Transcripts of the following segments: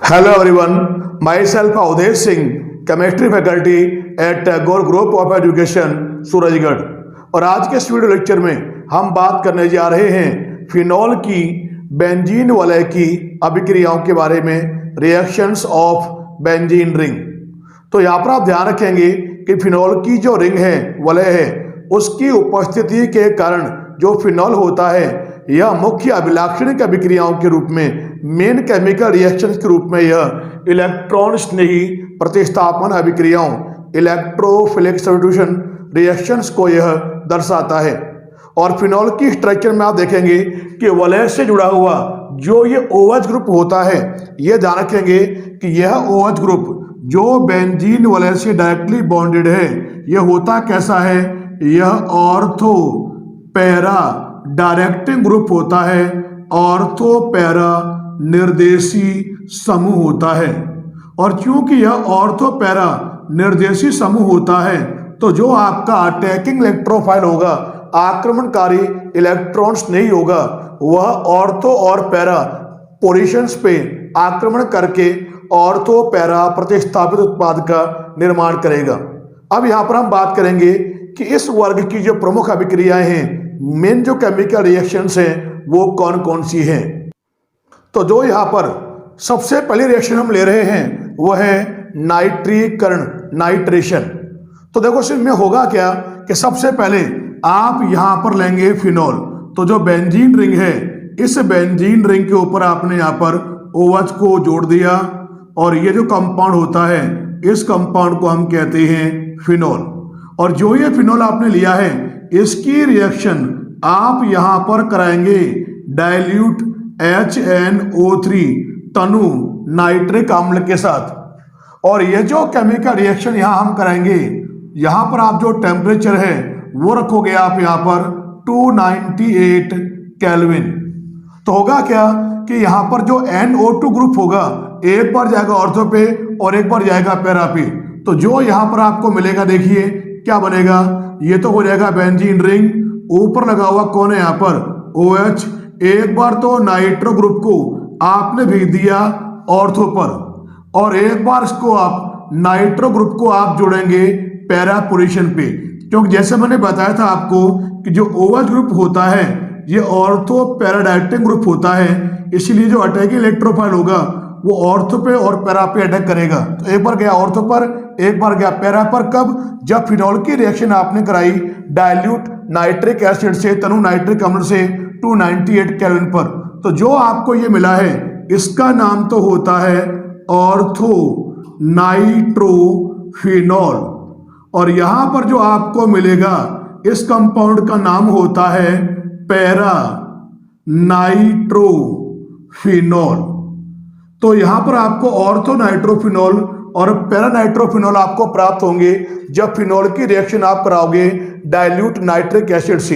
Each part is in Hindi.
Hello everyone, myself Avdesh Singh, chemistry faculty at Tagore group of education Surajgarh. और आज के इस वीडियो लेक्चर में हम बात करने जा रहे हैं फिनॉल की बेंजीन वलय की अभिक्रियाओं के बारे में, रिएक्शंस ऑफ बेंजीन रिंग। तो यहाँ पर आप ध्यान रखेंगे कि फिनॉल की जो रिंग है, वलय है, उसकी उपस्थिति के कारण जो फिनॉल होता है यह मुख्य अभिलाक्षणिक अभिक्रियाओं के रूप में, मेन केमिकल रिएक्शंस के रूप में यह इलेक्ट्रॉन स्नेही प्रतिस्थापन अभिक्रियाओं, इलेक्ट्रोफिलिक सब्स्टिट्यूशन रिएक्शंस को यह दर्शाता है। और फिनॉल की स्ट्रक्चर में आप देखेंगे कि वलय से जुड़ा हुआ जो ये OH ग्रुप होता है, ये ध्यान रखेंगे कि यह OH ग्रुप जो बेंजीन वलय से डायरेक्टली बॉन्डेड है, यह होता कैसा है, यह ऑर्थो पैरा डायरेक्टिंग ग्रुप होता है, ऑर्थो पैरा निर्देशी समूह होता है। और क्योंकि यह ऑर्थो पैरा निर्देशी समूह होता है, तो जो आपका अटैकिंग इलेक्ट्रोफाइल होगा, आक्रमणकारी इलेक्ट्रॉन्स नहीं होगा, वह ऑर्थो और पैरा पोजीशंस पे आक्रमण करके ऑर्थो पैरा प्रतिस्थापित उत्पाद का निर्माण करेगा। अब यहाँ पर हम बात करेंगे कि इस वर्ग की जो प्रमुख अभिक्रियाएं हैं, मेन जो केमिकल रिएक्शंस हैं, वो कौन कौन सी हैं। तो जो यहाँ पर सबसे पहली रिएक्शन हम ले रहे हैं वो है नाइट्रीकरण, नाइट्रेशन। तो देखो इसमें होगा क्या कि सबसे पहले आप यहाँ पर लेंगे फिनॉल। तो जो बेंजीन रिंग है, इस बेंजीन रिंग के ऊपर आपने यहाँ पर OH को जोड़ दिया, और ये जो कंपाउंड होता है, इस कंपाउंड को हम कहते हैं फिनॉल। और जो ये फिनॉल आपने लिया है, इसकी रिएक्शन आप यहां पर कराएंगे डाइल्यूट HNO3 तनु नाइट्रिक अम्ल के साथ। और ये जो केमिकल रिएक्शन यहां हम कराएंगे, यहां पर आप जो टेम्परेचर है वो रखोगे आप यहां पर 298 केल्विन। तो होगा क्या कि यहां पर जो NO2 ग्रुप होगा, एक बार जाएगा ऑर्थो पे और एक बार जाएगा पैरा पे। तो जो यहां पर आपको मिलेगा, देखिए क्या बनेगा, ये तो हो जाएगा बेंजीन रिंग, ऊपर लगा हुआ कौन है यहाँ पर OH। एक बार तो नाइट्रो ग्रुप को आपने भेज दिया ऑर्थो पर, और एक बार इसको आप नाइट्रो ग्रुप को आप जोड़ेंगे पैरा पोजीशन पे। क्योंकि जैसे मैंने बताया था आपको कि जो OH ग्रुप होता है ये ऑर्थो पैरा डायरेक्टिंग ग्रुप होता है, इसलिए जो अटैकिंग इलेक्ट्रोफाइल होगा वो ऑर्थो पे और पैरा पे अटैक करेगा। तो एक बार गया ऑर्थो पर, एक बार गया पैरा पर। कब? जब फिनॉल की रिएक्शन आपने कराई डाइल्यूट नाइट्रिक एसिड से तनु नाइट्रिक अम्ल से 298 केल्विन पर। तो जो आपको ये मिला है, इसका नाम तो होता है ऑर्थो नाइट्रोफिनॉल। और यहां पर जो आपको मिलेगा, इस कंपाउंड का नाम होता है पैरा नाइट्रोफिनॉल। तो यहां पर आपको ऑर्थो नाइट्रोफिनॉल और पैरा नाइट्रोफिनॉल आपको प्राप्त होंगे जब फिनॉल की रिएक्शन आप कराओगे डाइल्यूट नाइट्रिक एसिड से।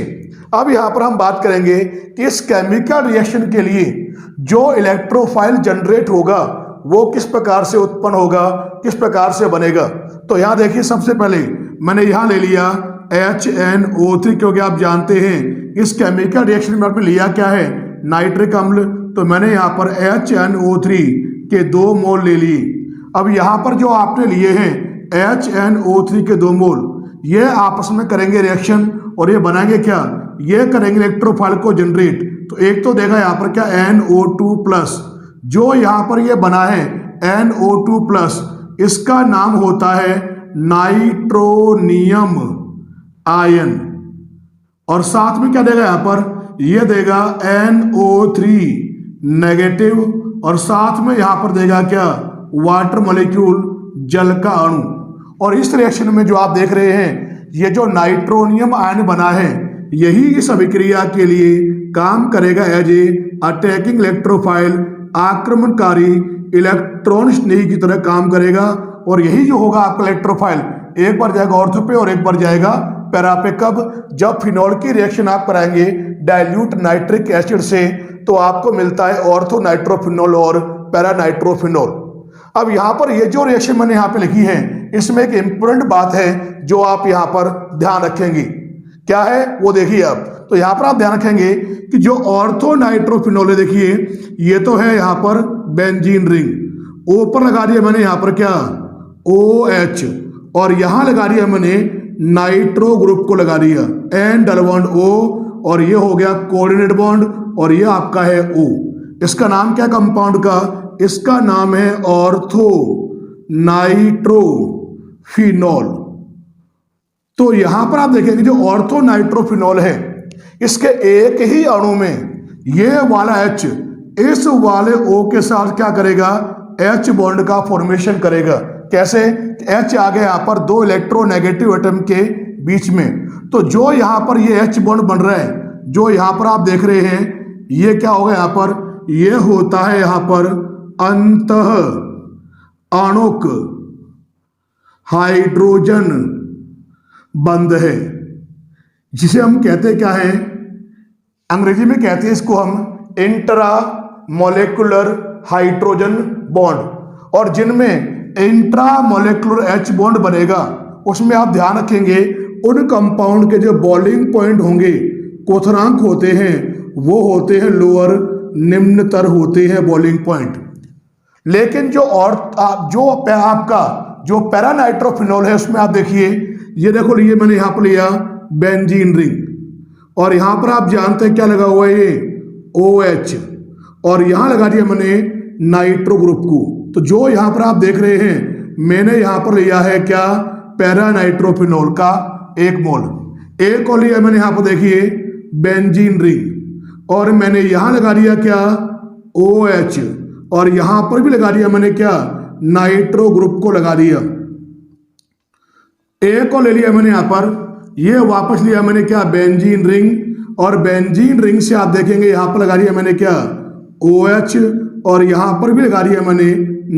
अब यहां पर हम बात करेंगे कि इस केमिकल रिएक्शन के लिए जो इलेक्ट्रोफाइल जनरेट होगा वो किस प्रकार से उत्पन्न होगा, किस प्रकार से बनेगा। तो यहां देखिए, सबसे पहले मैंने यहां ले लिया HNO3, क्योंकि आप जानते हैं इस केमिकल रिएक्शन में आपने लिया क्या है, नाइट्रिक अम्ल। तो मैंने यहाँ पर HNO3 के 2 मोल ले लिए। अब यहाँ पर जो आपने लिए हैं HNO3 के 2 मोल, ये आपस में करेंगे रिएक्शन, और ये बनाएंगे क्या, ये करेंगे इलेक्ट्रोफाइल को जनरेट। तो एक तो देखा यहाँ पर क्या NO2+, जो यहाँ पर ये बना है NO2+, इसका नाम होता है नाइट्रोनियम आयन। और साथ में क्या देगा यहाँ पर, ये देगा NO3 नेगेटिव, और साथ में यहां पर देगा क्या, वाटर मॉलिक्यूल, जल का अणु। और इस रिएक्शन में जो आप देख रहे हैं, ये जो नाइट्रोनियम आयन बना है, यही इस अभिक्रिया के लिए काम करेगा एज ए अटैकिंग इलेक्ट्रोफाइल, आक्रमणकारी इलेक्ट्रॉन स्नेही की तरह काम करेगा। और यही जो होगा आपका इलेक्ट्रोफाइल, एक बार जाएगा ऑर्थो पे और एक बार जाएगा पैरा पे। कब? जब फिनॉल की रिएक्शन आप कराएंगे डाइल्यूट नाइट्रिक एसिड से, तो आपको मिलता है ऑर्थो नाइट्रोफिनॉल और पैरा नाइट्रोफिनॉल। अब यहाँ पर ये जो रिएक्शन मैंने यहाँ पे लिखी है, इसमें एक इंपॉर्टेंट बात है जो आप यहाँ पर ध्यान रखेंगे। क्या है वो देखिए आप। तो यहां पर आप ध्यान रखेंगे कि जो ऑर्थो नाइट्रोफिनॉल है, देखिए ये तो है यहां पर बेंजीन रिंग, ओ पर लगा दिया मैंने यहाँ पर क्या, OH, और यहाँ लगा दिया मैंने नाइट्रो ग्रुप को लगा दिया N डबल बॉन्ड O, और ये हो गया कोऑर्डिनेट बॉन्ड, और ये आपका है O। इसका नाम क्या कंपाउंड का, इसका नाम है ऑर्थो नाइट्रोफिनॉल। तो यहां पर आप देखेंगे जो ऑर्थो नाइट्रोफिनॉल है, इसके एक ही अणु में ये वाला H इस वाले O के साथ क्या करेगा, H बॉन्ड का फॉर्मेशन करेगा। कैसे, H आ गया यहां पर दो इलेक्ट्रोनेगेटिव एटम के बीच में, तो जो यहां पर ये H बॉन्ड बन रहा है, जो यहां पर आप देख रहे हैं, ये क्या होगा यहां पर, ये होता है यहां पर अंतः आणुक हाइड्रोजन बंध है, जिसे हम कहते क्या है, अंग्रेजी में कहते हैं इसको हम इंट्रा मॉलिक्यूलर हाइड्रोजन बॉन्ड। और जिनमें इंट्रा मॉलिक्यूलर H बॉन्ड बनेगा उसमें आप ध्यान रखेंगे उन कंपाउंड के जो बॉइलिंग पॉइंट होंगे, क्वथनांक होते हैं, वो होते हैं लोअर, निम्नतर होते हैं बॉइलिंग पॉइंट। लेकिन जो आपका जो पैरानाइट्रोफिनॉल है उसमें आप देखिए, ये देखो ये मैंने यहां पर लिया बेंजीन रिंग, और यहां पर आप जानते हैं क्या लगा हुआ है, ये OH, और यहां लगा दिया मैंने नाइट्रो ग्रुप को। तो जो यहां पर आप देख रहे हैं, मैंने यहां पर लिया है क्या, पैरानाइट्रोफिनॉल का 1 मोल, एक और लिया मैंने यहां पर देखिए बेंजीन रिंग, और मैंने यहां लगा दिया क्या, OH, और यहां पर भी लगा दिया मैंने क्या, नाइट्रो ग्रुप को लगा दिया। एक और ले लिया मैंने यहां पर, ये वापस लिया मैंने क्या, बेंजीन रिंग, और बेंजीन रिंग से आप देखेंगे यहां पर लगा दिया मैंने क्या, OH, और यहां पर भी लगा दिया मैंने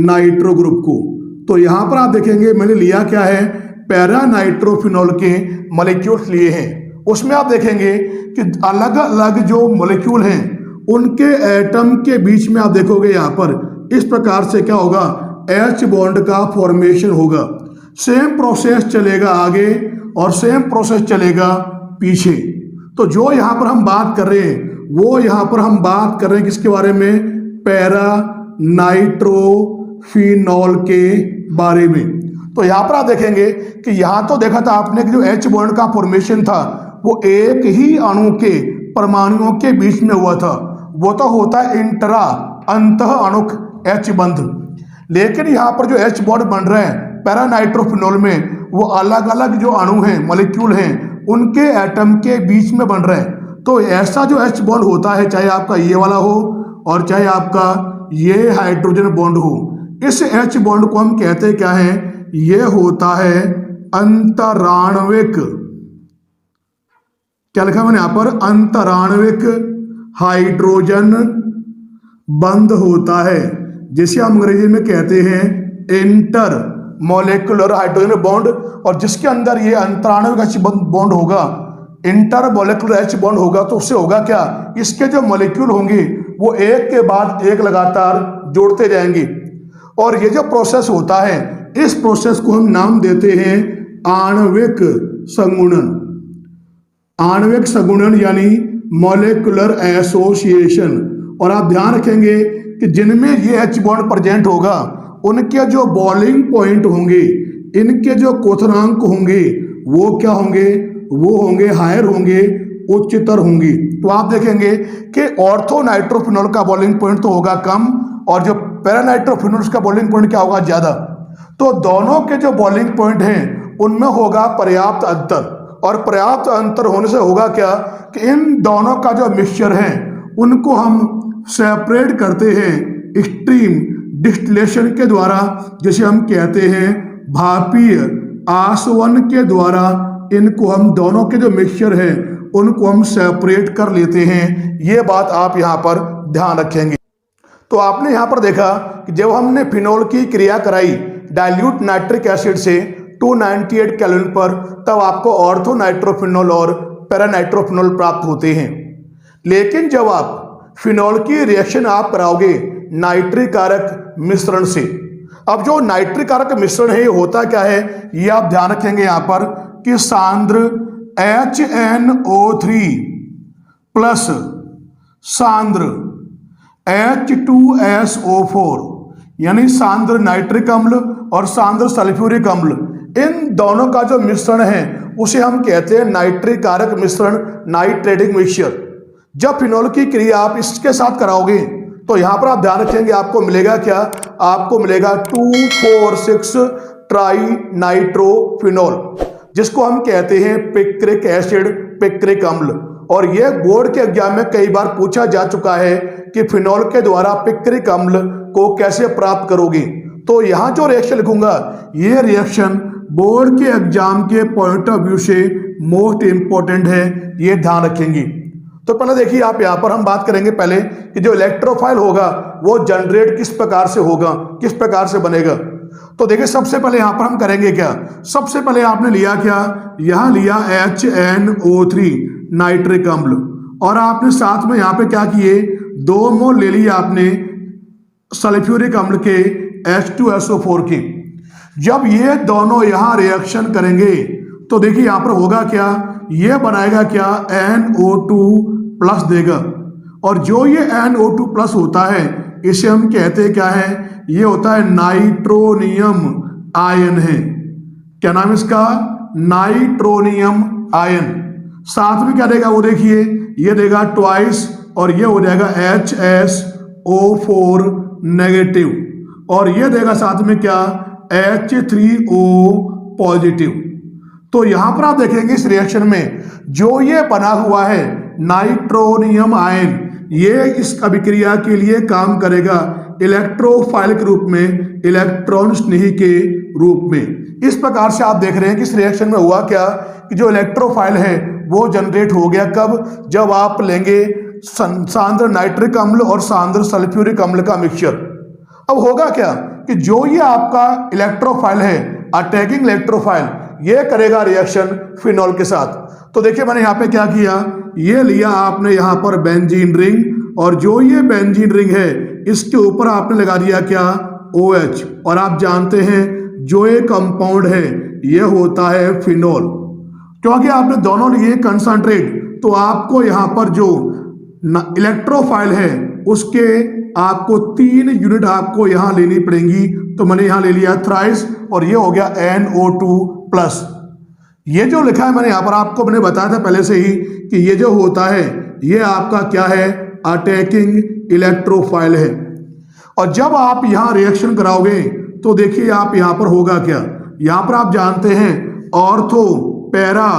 नाइट्रो ग्रुप को। तो यहां पर आप देखेंगे मैंने लिया क्या है, पैरानाइट्रोफिनॉल के मॉलिक्यूल्स लिए हैं। उसमें आप देखेंगे कि अलग अलग जो मॉलिक्यूल हैं उनके एटम के बीच में आप देखोगे यहां पर इस प्रकार से क्या होगा, H बॉन्ड का फॉर्मेशन होगा। सेम प्रोसेस चलेगा आगे और सेम प्रोसेस चलेगा पीछे। तो जो यहां पर हम बात कर रहे हैं, वो यहां पर हम बात कर रहे हैं किसके बारे में, पैरा नाइट्रोफिनॉल के बारे में। तो यहां पर आप देखेंगे कि यहां तो देखा था आपने कि जो H बॉन्ड का फॉर्मेशन था वो एक ही अणु के परमाणुओं के बीच में हुआ था, वो तो होता है इंट्रा अंतः अणुक H बंध। लेकिन यहां पर जो H बॉन्ड बन रहे हैं पैरानाइट्रोफिनॉल में, वो अलग अलग जो अणु हैं, मॉलिक्यूल हैं, उनके एटम के बीच में बन रहे हैं। तो ऐसा जो H बॉन्ड होता है, चाहे आपका ये वाला हो और चाहे आपका ये हाइड्रोजन बॉन्ड हो, इस H बॉन्ड को हम कहते क्या हैं, ये होता है अंतराण्विक, क्या लिखा मैंने यहां पर, अंतराण्विक हाइड्रोजन बंध होता है, जिसे हम अंग्रेजी में कहते हैं इंटर मॉलिक्यूलर हाइड्रोजन बॉन्ड। और जिसके अंदर ये अंतराण्विक H बॉन्ड होगा, इंटर मॉलिक्यूलर H बॉन्ड होगा, तो उससे होगा क्या, इसके जो मॉलिक्यूल होंगे वो एक के बाद एक लगातार जुड़ते जाएंगे। और ये जो प्रोसेस होता है, इस प्रोसेस को हम नाम देते हैं आणविक संगुणन। आणविक संगुणन यानी मॉलिक्यूलर एसोसिएशन। और आप ध्यान रखेंगे कि जिनमें ये H बॉन्ड प्रेजेंट होगा, उनके जो बॉइलिंग पॉइंट होंगे, इनके जो क्वथनांक होंगे, वो क्या होंगे, वो होंगे हायर होंगे, उच्चतर होंगे। तो आप देखेंगे कि ऑर्थो नाइट्रोफिनॉल का बॉइलिंग पॉइंट तो होगा कम, और जो पैरानाइट्रोफिनॉल का बॉइलिंग पॉइंट क्या होगा, ज्यादा। तो दोनों के जो बॉइलिंग पॉइंट हैं उनमें होगा पर्याप्त अंतर, और पर्याप्त अंतर होने से होगा क्या कि इन दोनों का जो मिक्सचर है उनको हम सेपरेट करते हैं स्ट्रीम डिस्टिलेशन के द्वारा, जिसे हम कहते हैं भापीय आसवन के द्वारा। इनको हम दोनों के जो मिक्सचर है उनको हम सेपरेट कर लेते हैं। ये बात आप यहाँ पर ध्यान रखेंगे। तो आपने यहाँ पर देखा कि जब हमने फिनॉल की क्रिया कराई डाइल्यूट नाइट्रिक एसिड से 298 केल्विन पर, तब आपको ऑर्थो नाइट्रोफिनॉल और पैरानाइट्रोफिनॉल प्राप्त होते हैं। लेकिन जब आप फिनॉल की रिएक्शन आप कराओगे नाइट्रिक कारक मिश्रण से, अब जो नाइट्रिक कारक मिश्रण है ये होता क्या है, ये आप ध्यान रखेंगे यहाँ पर कि सांद्र HNO3 प्लस सांद्र H2SO4, यानी सांद्र नाइट्रिक अम्ल और सांद्र सल्फ्यूरिक अम्ल, इन दोनों का जो मिश्रण है उसे हम कहते हैं नाइट्रिक कारक मिश्रण, नाइट्रेटिक मिक्सचर। जब फिनॉल की क्रिया आप इसके साथ कराओगे तो यहां पर आप ध्यान रखेंगे आपको मिलेगा क्या, आपको मिलेगा 2,4,6 ट्राई नाइट्रोफिनॉल, जिसको हम कहते हैं पिक्रिक एसिड, पिक्रिक अम्ल। और यह बोर्ड के एग्जाम में कई बार पूछा जा चुका है कि फिनॉल के द्वारा पिक्रिक अम्ल को कैसे प्राप्त करोगे। तो यहां जो रिएक्शन लिखूंगा यह रिएक्शन बोर्ड के एग्जाम के पॉइंट ऑफ व्यू से मोस्ट इंपॉर्टेंट है, ये ध्यान रखेंगे। तो पहले देखिए आप यहां पर हम बात करेंगे पहले कि जो इलेक्ट्रोफाइल होगा वो जनरेट किस प्रकार से होगा, किस प्रकार से बनेगा। तो देखिए सबसे पहले यहां पर हम करेंगे क्या, सबसे पहले आपने लिया क्या, यहां लिया HNO3 नाइट्रिक अम्ल, और आपने साथ में यहां पे क्या किए 2 मोल ले लिया आपने सल्फ्यूरिक अम्ल के H2SO4 के। जब ये दोनों यहां रिएक्शन करेंगे तो देखिए यहां पर होगा क्या, ये बनाएगा क्या NO2 प्लस देगा, और जो ये NO2 प्लस होता है इसे हम कहते क्या है, ये होता है नाइट्रोनियम आयन है। क्या नाम है इसका, नाइट्रोनियम आयन। साथ में क्या देगा वो देखिए, ये देगा ट्वाइस और ये हो जाएगा HSO4 नेगेटिव, और ये देगा साथ में क्या H3O पॉजिटिव। तो यहां पर आप देखेंगे इस रिएक्शन में जो ये बना हुआ है नाइट्रोनियम आयन, ये इस अभिक्रिया के लिए काम करेगा इलेक्ट्रोफाइल के रूप में, इलेक्ट्रॉन स्नेही के रूप में। इस प्रकार से आप देख रहे हैं कि इस रिएक्शन में हुआ क्या कि जो इलेक्ट्रोफाइल है वो जनरेट हो गया कब, जब आप लेंगे सांद्र नाइट्रिक अम्ल और सांद्र सल्फ्यूरिक अम्ल का मिक्सचर। अब होगा क्या कि जो ये आपका इलेक्ट्रोफाइल है, अटैकिंग इलेक्ट्रोफाइल, ये करेगा रिएक्शन फिनॉल के साथ। तो देखिए मैंने यहाँ पे क्या किया, ये लिया आपने यहाँ पर बेंजीन रिंग, और जो ये बेंजीन रिंग है इसके ऊपर आपने लगा दिया क्या OH, और आप जानते हैं जो ये कंपाउंड है ये होता है फिनॉल। क्योंकि आपने दोनों लिए कंसंट्रेट, तो आपको यहाँ पर जो इलेक्ट्रोफाइल है उसके आपको 3 यूनिट आपको यहाँ लेनी पड़ेंगी। तो मैंने यहाँ ले लिया थ्राइस, और ये हो गया NO2 प्लस। ये जो लिखा है मैंने यहाँ पर आपको मैंने बताया था पहले से ही कि ये जो होता है ये आपका क्या है, अटैकिंग इलेक्ट्रोफाइल है। और जब आप यहाँ रिएक्शन कराओगे तो देखिए आप यहाँ पर होगा क्या, यहाँ पर आप जानते हैं ऑर्थो, पैरा,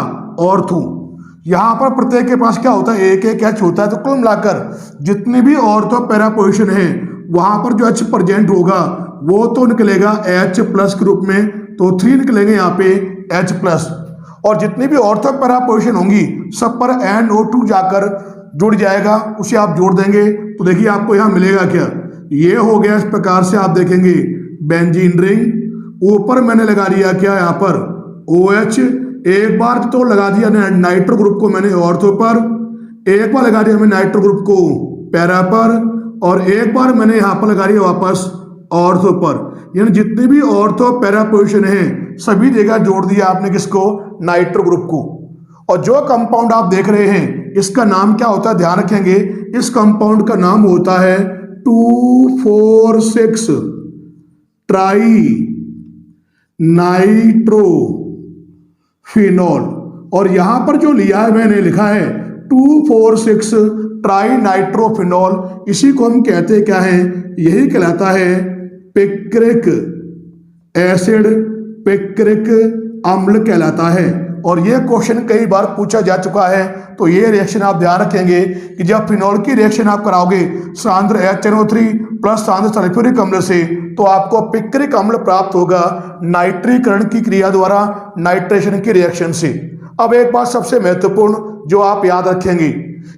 ऑर्थो, यहाँ पर प्रत्येक के पास क्या होता है, एक एक H होता है। तो कुल मिलाकर जितनी भी ऑर्थो पैरा पोजिशन है वहां पर जो H प्रेजेंट होगा वो तो निकलेगा H प्लस के रूप में, तो 3 निकलेंगे यहाँ पे H प्लस, और जितनी भी ऑर्थो पैरा पोजिशन होंगी सब पर NO2 जाकर जुड़ जाएगा, उसे आप जोड़ देंगे। तो देखिए आपको यहाँ मिलेगा क्या, ये हो गया। इस प्रकार से आप देखेंगे बेंजीन रिंग, ऊपर मैंने लगा दिया क्या यहाँ पर OH, एक बार तो लगा दिया नाइट्रो ग्रुप को मैंने ऑर्थो पर, एक बार लगा दिया मैंने नाइट्रो ग्रुप को पैरा पर, और एक बार मैंने यहाँ पर लगा दिया वापस ऑर्थो पर। यानी जितनी भी ऑर्थो पैरा पोजिशन है सभी जगह जोड़ दिया आपने किसको, नाइट्रो ग्रुप को। और जो कंपाउंड आप देख रहे हैं इसका नाम क्या होता है, ध्यान रखेंगे इस कंपाउंड का नाम होता है 2,4,6 ट्राई नाइट्रोफिनॉल। और यहां पर जो लिया है मैंने लिखा है 2,4,6 ट्राई नाइट्रोफिनॉल, इसी को हम कहते क्या है, यही कहलाता है पिक्रिक एसिड, पिक्रिक अम्ल कहलाता है। और यह क्वेश्चन कई बार पूछा जा चुका है। तो ये रिएक्शन आप ध्यान रखेंगे कि जब फिनॉल की रिएक्शन आप कराओगे सांद्र HNO3 प्लस सांद्र सल्फ्यूरिक अम्ल से, तो आपको पिक्रिक अम्ल प्राप्त होगा नाइट्रीकरण की क्रिया द्वारा, नाइट्रेशन की रिएक्शन से। अब एक बात सबसे महत्वपूर्ण जो आप याद रखेंगे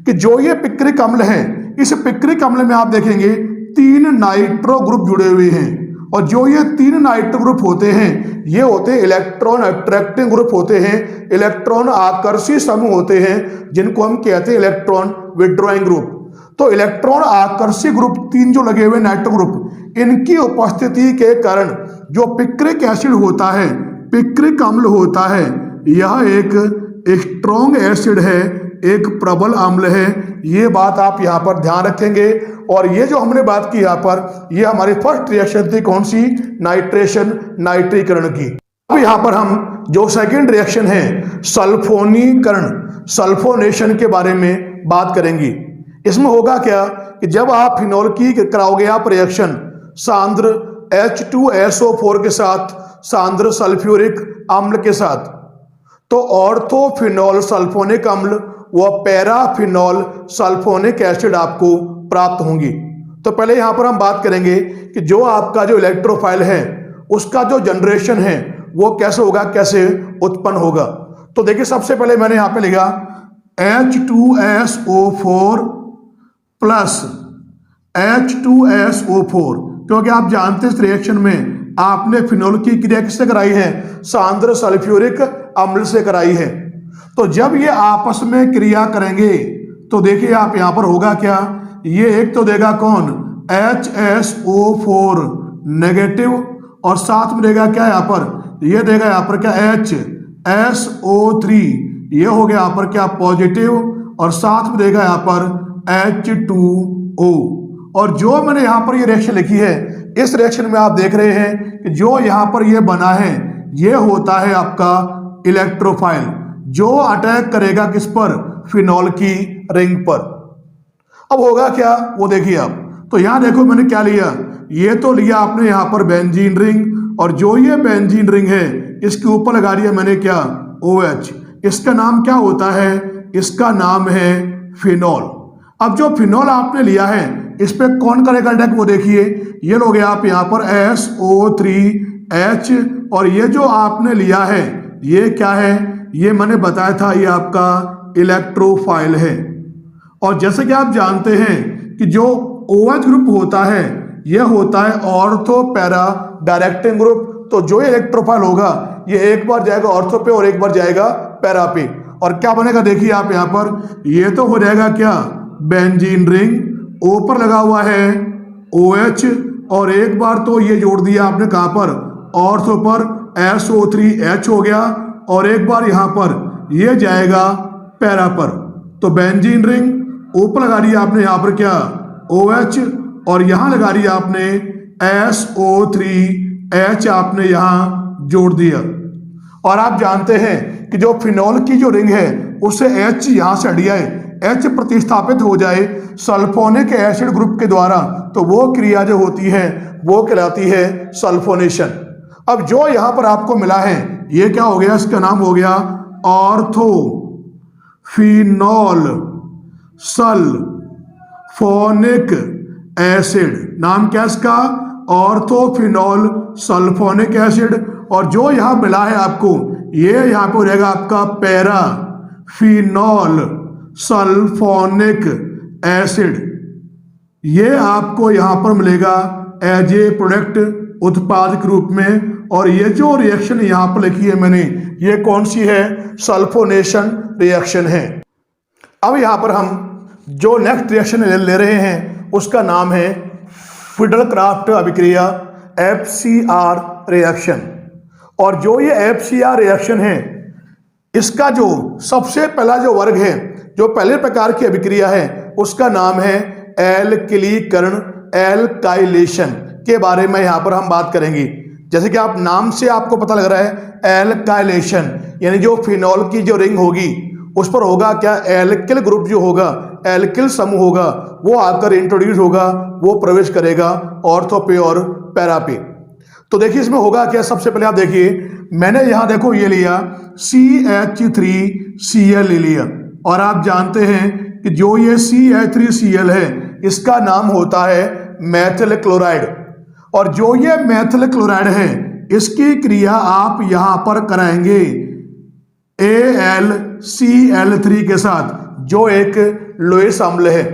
कि जो ये पिक्रिक अम्ल है, इस पिक्रिक अम्ल में आप देखेंगे 3 नाइट्रो ग्रुप जुड़े हुए हैं, और जो ये 3 नाइट्रो ग्रुप होते हैं ये होते हैं इलेक्ट्रॉन अट्रैक्टिंग ग्रुप होते हैं, इलेक्ट्रॉन आकर्षी समूह होते हैं, जिनको हम कहते हैं इलेक्ट्रॉन विड्रॉइंग ग्रुप। तो इलेक्ट्रॉन आकर्षी ग्रुप 3 जो लगे हुए नाइट्रो ग्रुप, इनकी उपस्थिति के कारण जो पिक्रिक एसिड होता है, पिक्रिक अम्ल होता है, यह एक स्ट्रॉन्ग एसिड है, एक प्रबल अम्ल है। ये बात आप यहाँ पर ध्यान रखेंगे। और ये जो हमने बात की यहाँ पर, ये हमारी फर्स्ट रिएक्शन थी कौन सी, नाइट्रेशन, नाइट्रीकरण की। अब यहाँ पर हम जो सेकंड रिएक्शन है सल्फोनीकरण, सल्फोनेशन के बारे में बात करेंगे। इसमें होगा क्या कि जब आप फिनॉल की कराओगे आप रिएक्शन सांद्र H2SO4 के साथ सांद्र सल्फ्यूरिक अम्ल के साथ, तो ऑर्थोफिनॉल सल्फोनिक अम्ल व पैराफिनॉल सल्फोनिक एसिड आपको प्राप्त होंगी। तो पहले यहां पर हम बात करेंगे कि जो आपका जो इलेक्ट्रोफाइल है उसका जो जनरेशन है वो कैसे होगा, कैसे उत्पन्न होगा। तो देखिए सबसे पहले मैंने यहां पे लिखा H2SO4 प्लस H2SO4, क्योंकि आप जानते हैं इस रिएक्शन में आपने फिनॉल की क्रिया किससे कराई है, सांद्र सल्फ्यूरिक अम्ल से कराई है। तो जब ये आपस में क्रिया करेंगे तो देखिए आप यहां पर होगा क्या, ये एक तो देगा कौन HSO4 नेगेटिव और साथ में देगा क्या यहाँ पर, ये देगा यहाँ पर क्या HSO3, ये हो गया यहाँ पर क्या पॉजिटिव और साथ में देगा यहाँ पर H2O। और जो मैंने यहाँ पर ये रिएक्शन लिखी है, इस रिएक्शन में आप देख रहे हैं कि जो यहाँ पर ये बना है ये होता है आपका इलेक्ट्रोफाइल, जो अटैक करेगा किस पर, फिनॉल की रिंग पर। अब होगा क्या वो देखिए आप। तो यहां देखो मैंने क्या लिया, ये तो लिया आपने यहां पर बेंजीन रिंग, और जो ये बेंजीन रिंग है इसके ऊपर लगा दिया मैंने क्या OH। इसका नाम क्या होता है, इसका नाम है फिनॉल। अब जो फिनॉल आपने लिया है इस पे कौन करेगा अटैक वो देखिए, ये लोगे आप यहां पर SO3H, और ये जो आपने लिया है ये क्या है, ये मैंने बताया था ये आपका इलेक्ट्रोफाइल है। और जैसे कि आप जानते हैं कि जो OH ग्रुप होता है यह होता है ऑर्थो पैरा डायरेक्टिंग ग्रुप। तो जो इलेक्ट्रोफाइल होगा ये एक बार जाएगा ऑर्थो पे और एक बार जाएगा पैरा पे, और क्या बनेगा देखिए आप यहाँ पर, ये तो हो जाएगा क्या बेंजीन रिंग, ऊपर लगा हुआ है OH, और एक बार तो ये जोड़ दिया आपने कहां पर, ऑर्थो पर, SO3H हो गया, और एक बार यहां पर ये जाएगा पैरा पर। तो बेंजीन रिंग ऊपर लगा दिया आपने यहां पर क्या OH, और यहां लगा दिया आपने SO3H आपने यहां जोड़ दिया। और आप जानते हैं कि जो फिनॉल की जो रिंग है उससे H यहां से हट जाए, H प्रतिस्थापित हो जाए सल्फोनिक एसिड ग्रुप के द्वारा, तो वो क्रिया जो होती है वो कहलाती है सल्फोनेशन। अब जो यहां पर आपको मिला है ये क्या हो गया, इसका नाम हो गया ऑर्थोफिनॉल सल्फोनिक एसिड। नाम क्या इसका, ऑर्थोफिनॉल सल्फोनिक एसिड। और जो यहां मिला है आपको ये यहां पे हो जाएगा आपका पैराफिनॉल सल्फोनिक एसिड। ये आपको यहां पर मिलेगा एज ए प्रोडक्ट उत्पाद के रूप में। और ये जो रिएक्शन यहां पर लिखी है मैंने, ये कौन सी है, सल्फोनेशन रिएक्शन है। अब यहां पर हम जो नेक्स्ट रिएक्शन ले रहे हैं उसका नाम है फिडलक्राफ्ट अभिक्रिया, FCR रिएक्शन। और जो ये FCR रिएक्शन है इसका जो सबसे पहला जो वर्ग है, जो पहले प्रकार की अभिक्रिया है उसका नाम है एल्किलीकरण, एल्काइलेशन के बारे में यहां पर हम बात करेंगे। जैसे कि आप नाम से आपको पता लग रहा है एल्काइलेशन, यानी जो फिनॉल की जो रिंग होगी उस पर होगा क्या, एल्किल ग्रुप जो होगा, एल्किल समूह होगा, वो आकर इंट्रोड्यूस होगा, वो प्रवेश करेगा ऑर्थो पे और पैरा पे। तो देखिए इसमें होगा क्या, सबसे पहले आप देखिए मैंने यहां देखो ये लिया CH3Cl ले लिया, और आप जानते हैं कि जो ये CH3Cl है इसका नाम होता है मैथिल क्लोराइड। और जो ये मैथिल क्लोराइड है इसकी क्रिया आप यहां पर कराएंगे AlCl3 के साथ, जो एक लोएस अम्ल है।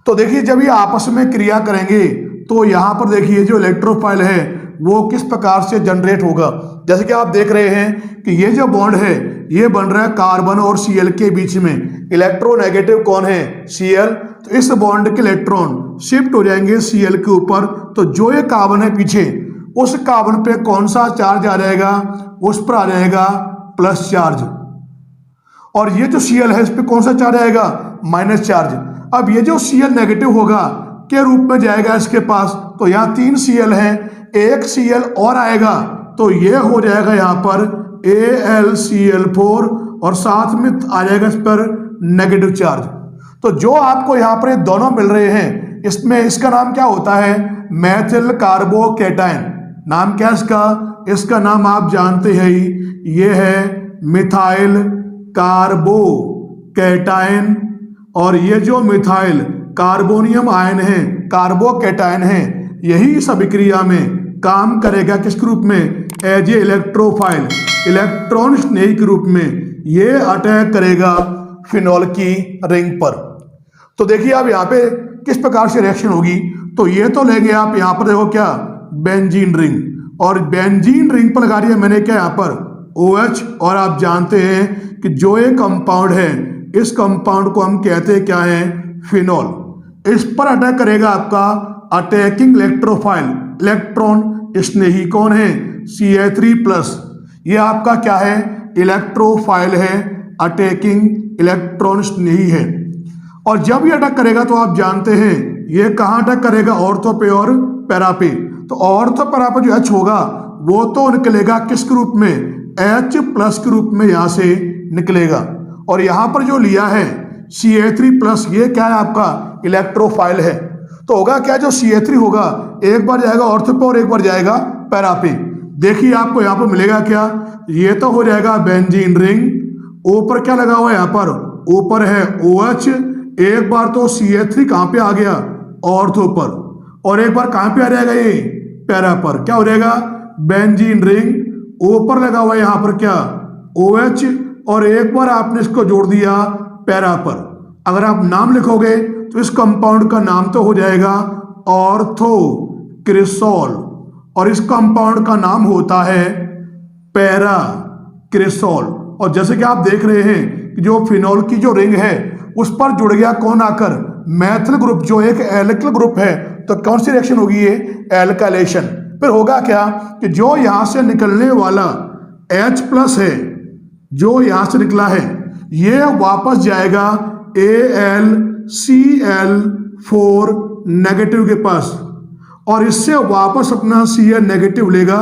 तो देखिए जब ये आपस में क्रिया करेंगे तो यहां पर देखिए जो इलेक्ट्रोफाइल है वो किस प्रकार से जनरेट होगा। जैसे कि आप देख रहे हैं कि ये जो बॉन्ड है ये बन रहा है कार्बन और Cl के बीच में। इलेक्ट्रोनेगेटिव कौन है, Cl। तो इस बॉन्ड के इलेक्ट्रॉन शिफ्ट हो जाएंगे Cl के ऊपर, तो जो ये कार्बन है पीछे उस कार्बन पे कौन सा चार्ज आ जाएगा, उस पर आ जाएगा प्लस चार्ज। और ये जो Cl है इस पे कौन सा चार्ज आएगा, माइनस चार्ज। अब ये जो Cl नेगेटिव होगा के रूप में जाएगा इसके पास, तो यहाँ 3 Cl है, एक Cl और आएगा तो ये हो जाएगा यहाँ पर AlCl4 और साथ में आ जाएगा इस पर नेगेटिव चार्ज। तो जो आपको यहाँ पर दोनों मिल रहे हैं इसमें इसका नाम क्या होता है, मैथिल कार्बोकेटाइन। नाम क्या इसका नाम आप जानते हैं ही, ये है मिथाइल कार्बोकेटाइन। और ये जो मिथाइल कार्बोनियम आयन है, कार्बोकेटाइन है, यही इस अभिक्रिया में काम करेगा किस रूप में, एज ए इलेक्ट्रोफाइल, इलेक्ट्रॉन स्नेही के रूप में ये अटैक करेगा फिनॉल की रिंग पर। तो देखिए आप यहाँ पे किस प्रकार से रिएक्शन होगी। तो ये तो लेंगे आप यहाँ पर देखो क्या, बेंजीन रिंग, और बेंजीन रिंग पर लगा दिया मैंने क्या यहाँ पर OH। और आप जानते हैं कि जो एक कंपाउंड है इस कंपाउंड को हम कहते हैं क्या है, फिनॉल। इस पर अटैक करेगा आपका अटैकिंग इलेक्ट्रोफाइल, इलेक्ट्रॉन स्नेही कौन है, Ca3+। ये आपका क्या है, इलेक्ट्रोफाइल है, अटैकिंग इलेक्ट्रॉन स्नेही है। और जब ये अटैक करेगा तो आप जानते हैं ये कहाँ अटैक करेगा, ऑर्थो पे और पैरा पे। तो ऑर्थो पैरा पे जो H होगा वो तो निकलेगा किस रूप में, H+ के रूप में यहाँ से निकलेगा। और यहाँ पर जो लिया है Ca3+, ये क्या है आपका इलेक्ट्रोफाइल है। तो होगा क्या, जो Ca3 होगा एक बार जाएगा ऑर्थो पे और एक बार जाएगा पैरा पे। देखिए आपको यहाँ पर मिलेगा क्या, ये तो हो जाएगा बेंजीन रिंग, ऊपर क्या लगा हुआ है यहाँ पर, ऊपर है OH। एक बार तो Ca3 कहाँ पे आ गया, ऑर्थो पर, और एक बार कहाँ पे आ जाएगा ये, पैरा पर। क्या हो जाएगा, बेंजीन रिंग, ऊपर लगा हुआ है यहाँ पर क्या, OH, और एक बार आपने इसको जोड़ दिया पैरा पर। अगर आप नाम लिखोगे तो इस कंपाउंड का नाम तो हो जाएगा ऑर्थोक्रिसोल, और इस कंपाउंड का नाम होता है पैराक्रिसोल। और जैसे कि आप देख रहे हैं कि जो फिनॉल की जो रिंग है उस पर जुड़ गया कौन आकर, मैथिल ग्रुप, जो एक एल्किल ग्रुप है। तो कौन सी रिएक्शन होगी ये, एल्काइलेशन। फिर होगा क्या कि जो यहां से निकलने वाला H+ है, जो यहां से निकला है, ये वापस जाएगा AlCl4 नेगेटिव के पास, और इससे वापस अपना Cl नेगेटिव लेगा।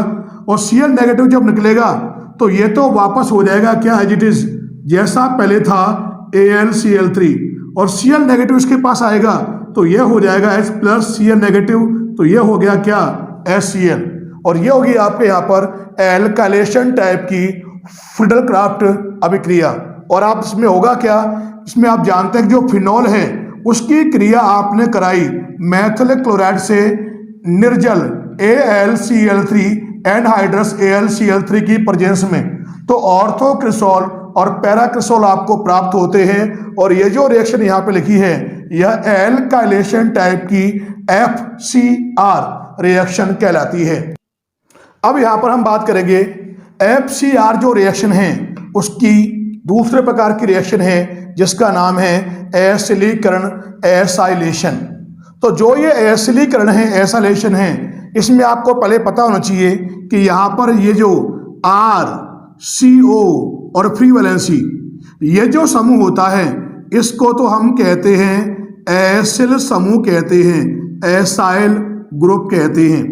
और Cl नेगेटिव जब निकलेगा तो ये तो वापस हो जाएगा क्या, एज इट इज, जैसा पहले था AlCl3, और Cl नेगेटिव इसके पास आएगा तो ये हो जाएगा H+ Cl नेगेटिव, तो ये हो गया क्या, HCl। और ये होगी आपके यहाँ पर एल्काइलेशन टाइप की फ्रीडल-क्राफ्ट अभिक्रिया। और आप इसमें होगा क्या, इसमें आप जानते हैं कि जो फिनॉल है उसकी क्रिया आपने कराई मैथिल क्लोराइड से निर्जल AlCl3 एनहाइड्रस AlCl3 की प्रेजेंस में। तो ऑर्थोक्रिसोल और पैराक्रिसोल आपको प्राप्त होते हैं। और ये जो रिएक्शन यहाँ पे लिखी है यह एल्काइलेशन टाइप की FCR रिएक्शन कहलाती है। अब यहाँ पर हम बात करेंगे FCR जो रिएक्शन है उसकी दूसरे प्रकार की रिएक्शन है जिसका नाम है एसिलीकरण, एसाइलेशन। तो जो ये एसिलीकरण है, एसाइलेशन है, इसमें आपको पहले पता होना चाहिए कि यहाँ पर ये जो R, CO और फ्री वैलेंसी, ये जो समूह होता है इसको तो हम कहते हैं एसिल समूह कहते हैं, एसाइल ग्रुप कहते हैं।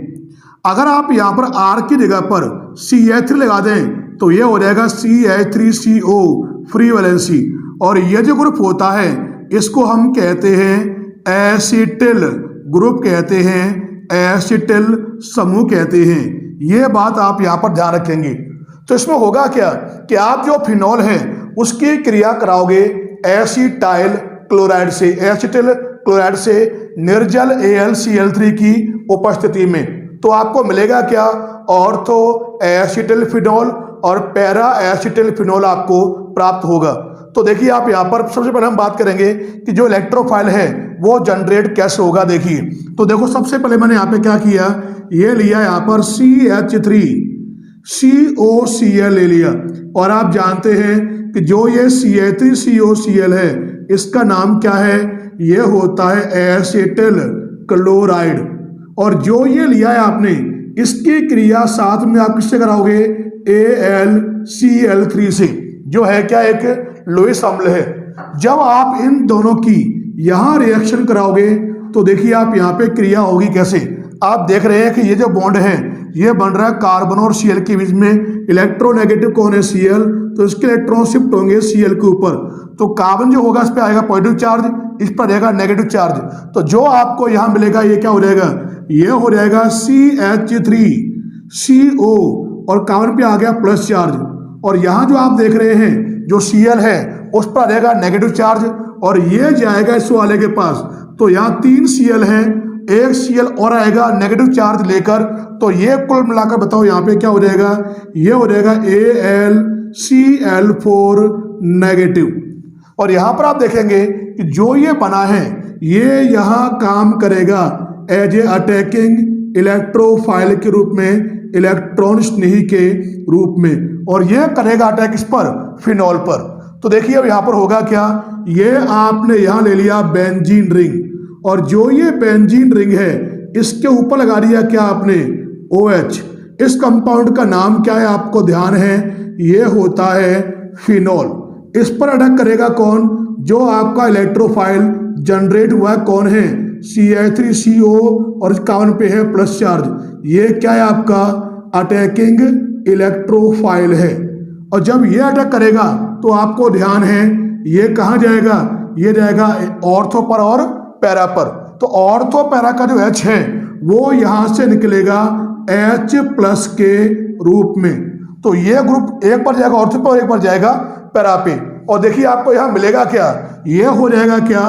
अगर आप यहाँ पर R की जगह पर CH3 लगा दें तो ये हो जाएगा CH3CO फ्री वैलेंसी। और ये जो ग्रुप होता है इसको हम कहते हैं एसिटिल ग्रुप कहते हैं, एसिटिल समूह कहते हैं। ये बात आप यहाँ पर ध्यान रखेंगे। तो इसमें होगा क्या कि आप जो फिनॉल है उसकी क्रिया कराओगे एसिटाइल क्लोराइड से, एसिटिल क्लोराइड से निर्जल AlCl3 की उपस्थिति में। तो आपको मिलेगा क्या, ऑर्थो एसिटिल फिनॉल और पैरा एसिटिल फिनॉल आपको प्राप्त होगा। तो देखिए आप यहाँ पर सबसे पहले हम बात करेंगे कि जो इलेक्ट्रोफाइल है वो जनरेट कैसे होगा। देखिए तो देखो सबसे पहले मैंने यहाँ पे क्या किया, ये लिया यहाँ पर CH3COCl ले लिया। और आप जानते हैं कि जो ये CH3COCl है इसका नाम क्या है, ये होता है एसिटिल क्लोराइड। और जो ये लिया है आपने इसकी क्रिया साथ में आप किससे कराओगे, AlCl3 से, जो है क्या एक लुईस अम्ल है। जब आप इन दोनों की यहां रिएक्शन कराओगे तो देखिए आप यहां पे क्रिया होगी कैसे। आप देख रहे हैं कि ये जो बॉन्ड है ये बन रहा है कार्बन और Cl के बीच में। इलेक्ट्रोनेगेटिव कौन है? Cl, तो इसके इलेक्ट्रॉन शिफ्ट होंगे Cl के ऊपर। तो कार्बन जो होगा इस पर आएगा पॉजिटिव चार्ज, इस पर रहेगा नेगेटिव चार्ज। तो जो आपको यहां मिलेगा ये क्या हो जाएगा? ये हो जाएगा CH3CO और कार्बन पे आ गया प्लस चार्ज। और यहां जो आप देख रहे हैं जो Cl है उस पर रहेगा नेगेटिव चार्ज और ये जाएगा इस वाले के पास। तो यहाँ 3 Cl हैं, एक Cl और आएगा नेगेटिव चार्ज लेकर। तो ये कुल मिलाकर बताओ यहाँ पे क्या हो जाएगा? ये हो जाएगा AlCl4 नेगेटिव। और यहाँ पर आप देखेंगे कि जो ये बना है ये यहाँ काम करेगा एज ए अटैकिंग इलेक्ट्रोफाइल के रूप में, इलेक्ट्रॉन स्नेही के रूप में। और ये करेगा अटैक इस पर, फिनॉल पर। तो देखिए अब यहाँ पर होगा क्या? ये आपने यहाँ ले लिया बेंजीन रिंग और जो ये बेंजीन रिंग है इसके ऊपर लगा दिया क्या आपने? OH। इस कंपाउंड का नाम क्या है आपको ध्यान है? ये होता है फिनॉल। इस पर अटैक करेगा कौन? जो आपका इलेक्ट्रोफाइल जनरेट हुआ है कौन है? CH3CO और कार्बन पे है प्लस चार्ज। ये क्या है आपका? अटैकिंग इलेक्ट्रोफाइल है। और जब ये अटैक करेगा तो आपको ध्यान है ये कहाँ जाएगा? ये जाएगा ऑर्थो पर और पैरा पर। तो ऑर्थो पैरा का जो H है वो यहां से निकलेगा H+ के रूप में। तो ये ग्रुप एक पर जाएगा ऑर्थो पर और एक पर जाएगा पैरा पे। और देखिए आपको यहां मिलेगा क्या? ये हो जाएगा क्या?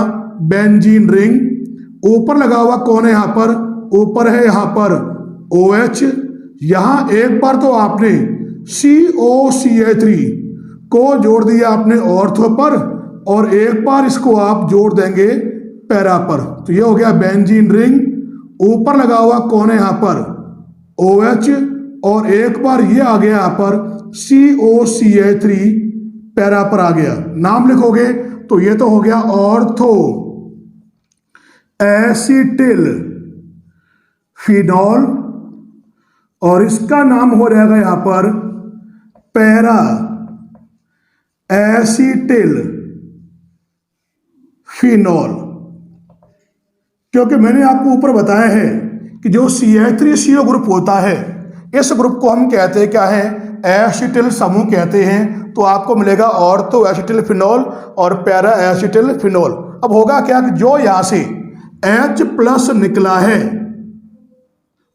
Benzene ring. ऊपर लगा हुआ कौन है यहाँ पर? ऊपर है यहाँ पर OH। यहां एक बार तो आपने COCH3 को जोड़ दिया आपने ऑर्थो पर और एक बार इसको आप जोड़ देंगे पैरा पर। तो ये हो गया बेंजीन रिंग। ऊपर लगा हुआ कौन है यहाँ पर? OH और एक बार ये आ गया यहाँ पर COCH3 पैरा पर आ गया। नाम लिखोगे तो ये तो हो गया ऑर्थो एसिटिल फिनॉल और इसका नाम हो जाएगा यहाँ पर पैरा एसिटिल फिनॉल। क्योंकि मैंने आपको ऊपर बताया है कि जो CH3CO ग्रुप होता है इस ग्रुप को हम कहते हैं क्या है? एसिटिल समूह कहते हैं। तो आपको मिलेगा ऑर्थो एसिटिल फिनॉल और पैरा एसिटिल फिनॉल। अब होगा क्या कि जो यहां से H+ निकला है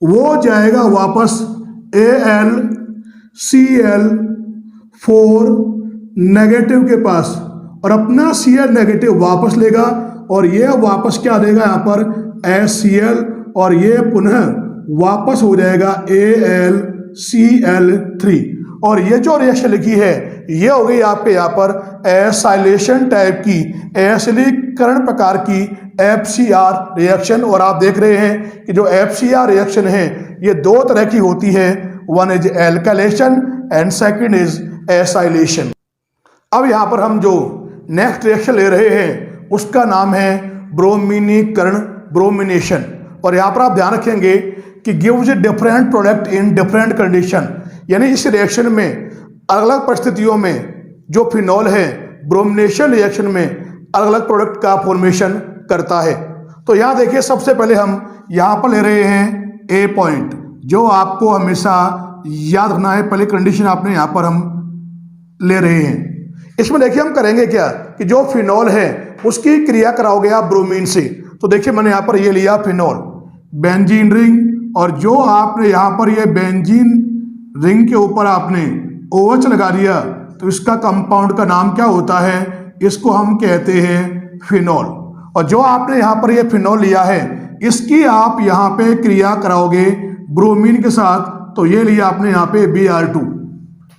वो जाएगा वापस AlCl4 नेगेटिव के पास और अपना Cl नेगेटिव वापस लेगा और ये वापस क्या देगा यहाँ पर? HCl और ये पुनः वापस हो जाएगा AlCl3। और ये जो रिएक्शन लिखी है ये हो गई आपके यहाँ पर एसाइलेशन टाइप की, एसिडीकरण प्रकार की FCR रिएक्शन। और आप देख रहे हैं कि जो FCR रिएक्शन है ये दो तरह की होती है, one is alkylation and second is acylation. अब यहाँ पर हम जो नेक्स्ट रिएक्शन ले रहे हैं उसका नाम है ब्रोमीनीकरण, ब्रोमिनेशन। और यहाँ पर आप ध्यान रखेंगे कि gives different product in different condition, यानी इस रिएक्शन में अलग अलग परिस्थितियों में जो फिनॉल है ब्रोमिनेशन रिएक्शन में अलग अलग प्रोडक्ट का फॉर्मेशन करता है। तो यहाँ देखिए सबसे पहले हम यहाँ पर ले रहे हैं A पॉइंट, जो आपको हमेशा याद रखना है। पहले कंडीशन आपने यहाँ पर हम ले रहे हैं। इसमें देखिए हम करेंगे क्या कि जो फिनॉल है उसकी क्रिया कराओगे आप ब्रोमीन से। तो देखिए मैंने यहाँ पर ये लिया फिनॉल, बेंजीन रिंग, और जो आपने यहाँ पर ये बेंजीन रिंग के ऊपर आपने OH लगा दिया तो इसका कंपाउंड का नाम क्या होता है? इसको हम कहते हैं फिनॉल। और जो आपने यहाँ पर ये फिनॉल लिया है इसकी आप यहाँ पे क्रिया कराओगे ब्रोमीन के साथ। तो ये लिया आपने यहाँ पे Br2,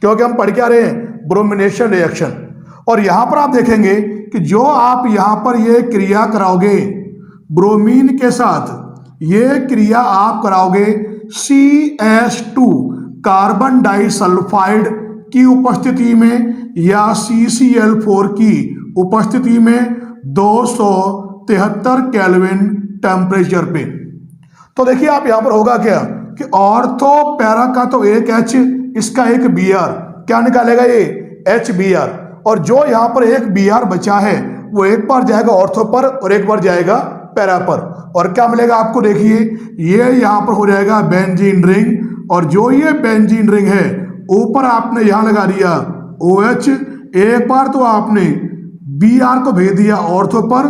क्योंकि हम पढ़ क्या रहे हैं? Bromination reaction. और यहाँ पर आप देखेंगे कि जो आप यहाँ पर ये क्रिया कराओगे ब्रोमीन के साथ, ये क्रिया आप कराओगे CH2 कार्बन डाइसल्फाइड की उपस्थिति में या CCl4 की उपस्थिति में 273 केल्विन टेम्परेचर पे। तो देखिए आप यहां पर होगा क्या कि ऑर्थो पैरा का तो एक H, इसका एक Br, क्या निकालेगा ये? HBr। और जो यहाँ पर एक Br बचा है वो एक बार जाएगा ऑर्थो पर और एक बार जाएगा पैरा पर, और क्या मिलेगा आपको, देखिए ये यहाँ पर हो जाएगा बेंजीन रिंग, और जो ये बेंजीन रिंग है ऊपर आपने यहाँ लगा दिया OH, एक बार तो आपने Br को भेज दिया ऑर्थो पर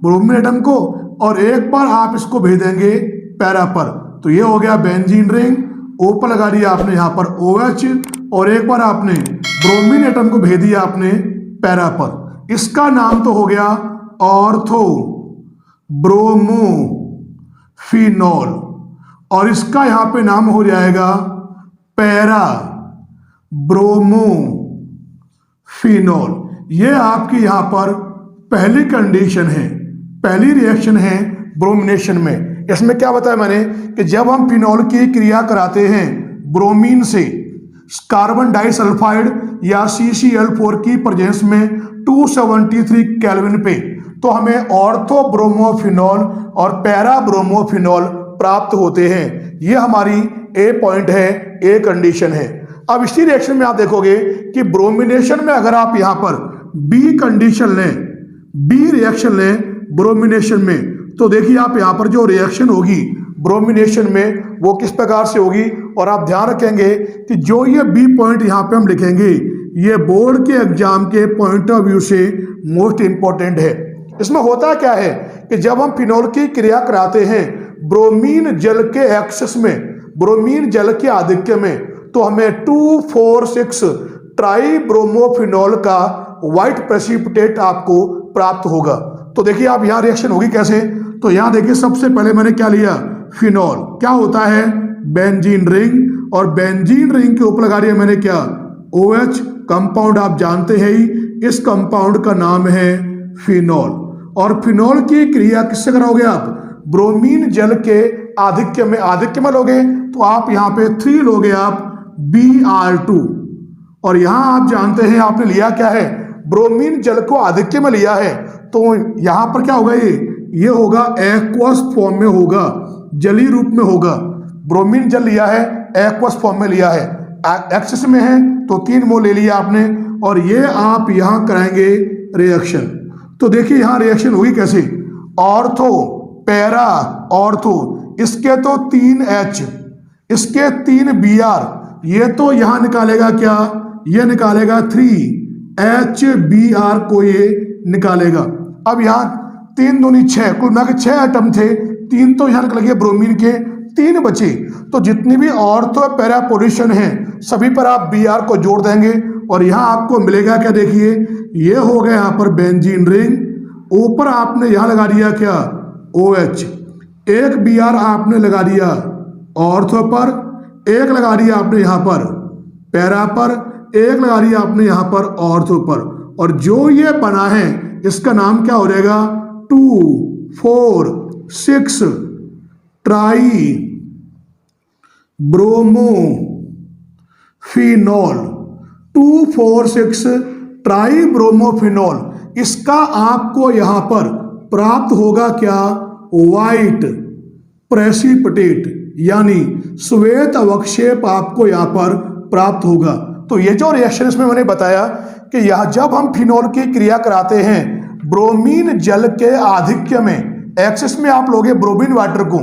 ब्रोमीन एटम को, और एक बार आप इसको भेज देंगे पैरा पर, तो ये हो गया बेंजीन रिंग, ऊपर लगा दिया आपने यहाँ पर OH, और एक बार आपने ब्रोमीन एटम को भेज दिया आपने पैरा पर। इसका नाम तो हो गया ऑर्थो ब्रोमो फिनॉल, और इसका यहाँ पे नाम हो जाएगा पैरा ब्रोमो फिनॉल। ये आपकी यहाँ पर पहली कंडीशन है, पहली रिएक्शन है ब्रोमिनेशन में। इसमें क्या बताया मैंने कि जब हम फिनॉल की क्रिया कराते हैं ब्रोमीन से कार्बन डाइसल्फाइड या CCl4 की प्रेजेंस में 273 केल्विन पे, तो हमें ऑर्थो ब्रोमोफिनॉल और पैरा ब्रोमोफिनॉल प्राप्त होते हैं। ये हमारी ए पॉइंट है, ए कंडीशन है। अब इसी रिएक्शन में आप देखोगे कि ब्रोमिनेशन में अगर आप यहां पर बी कंडीशन लें, बी रिएक्शन लें ब्रोमिनेशन में, तो देखिए आप यहां पर जो रिएक्शन होगी ब्रोमिनेशन में वो किस प्रकार से होगी। और आप ध्यान रखेंगे कि जो ये बी पॉइंट यहां पे हम लिखेंगे ये बोर्ड के एग्जाम के पॉइंट ऑफ व्यू से मोस्ट इंपॉर्टेंट है। इसमें होता क्या है कि जब हम फिनॉल की क्रिया कराते हैं ब्रोमीन जल के एक्सेस में, ब्रोमीन जल के आधिक्य में, तो हमें 2,4,6 ट्राई ब्रोमोफिनॉल का व्हाइट प्रेसिपिटेट आपको प्राप्त होगा। तो देखिए आप यहाँ रिएक्शन होगी कैसे, तो यहाँ देखिए सबसे पहले मैंने क्या लिया, फिनॉल, क्या होता है बेंजीन रिंग, और बेंजीन रिंग के ऊपर लगा दिया मैंने क्या, OH कंपाउंड, आप जानते हैं ही इस कंपाउंड का नाम है फिनॉल। और फिनॉल की क्रिया किससे कराओगे आप, ब्रोमीन जल के आधिक्य में, आधिक्य में लोगे तो आप यहाँ पे 3 लोगे आप Br2, और यहाँ आप जानते हैं आपने लिया क्या है, ब्रोमीन जल को आधिक्य में लिया है, तो यहाँ पर क्या होगा, ये होगा एक्वस फॉर्म में होगा, जली रूप में होगा। ब्रोमीन जल लिया है, एक्वस फॉर्म में लिया है, एक्सेस में है तो 3 मोल ले लिया आपने, और ये आप यहाँ कराएंगे रिएक्शन। तो देखिए यहाँ रिएक्शन हुई कैसे, ऑर्थो पैरा ऑर्थो, इसके तो 3 H, इसके 3 Br, ये तो यहाँ निकालेगा क्या, ये निकालेगा 3HBr को ये निकालेगा। अब यहाँ 3 दूनी 6, कुल मिला के 6 एटम थे, 3 तो यहाँ निकल गए ब्रोमीन के, 3 बचे, तो जितनी भी ऑर्थो पैरा पोजीशन है सभी पर आप Br को जोड़ देंगे, और यहाँ आपको मिलेगा क्या, देखिए ये हो गया यहाँ पर बेंजीन रिंग, ऊपर आपने यहाँ लगा दिया क्या OH, एक Br आपने लगा दिया ऑर्थो पर, एक लगा दिया आपने यहाँ पर पैरा पर, एक लगा दिया आपने यहाँ पर ऑर्थो पर, और जो ये बना है इसका नाम क्या हो जाएगा, 2,4,6 ट्राई ब्रोमोफिनॉल, 2,4,6 ट्राई ब्रोमोफिनॉल। इसका आपको यहां पर प्राप्त होगा क्या, व्हाइट प्रेसिपिटेट, यानी श्वेत अवक्षेप आपको यहां पर प्राप्त होगा। तो ये जो रिएक्शन इसमें मैंने बताया कि यह जब हम फिनॉल की क्रिया कराते हैं ब्रोमीन जल के आधिक्य में, एक्सेस में आप लोगे ब्रोमीन वाटर को,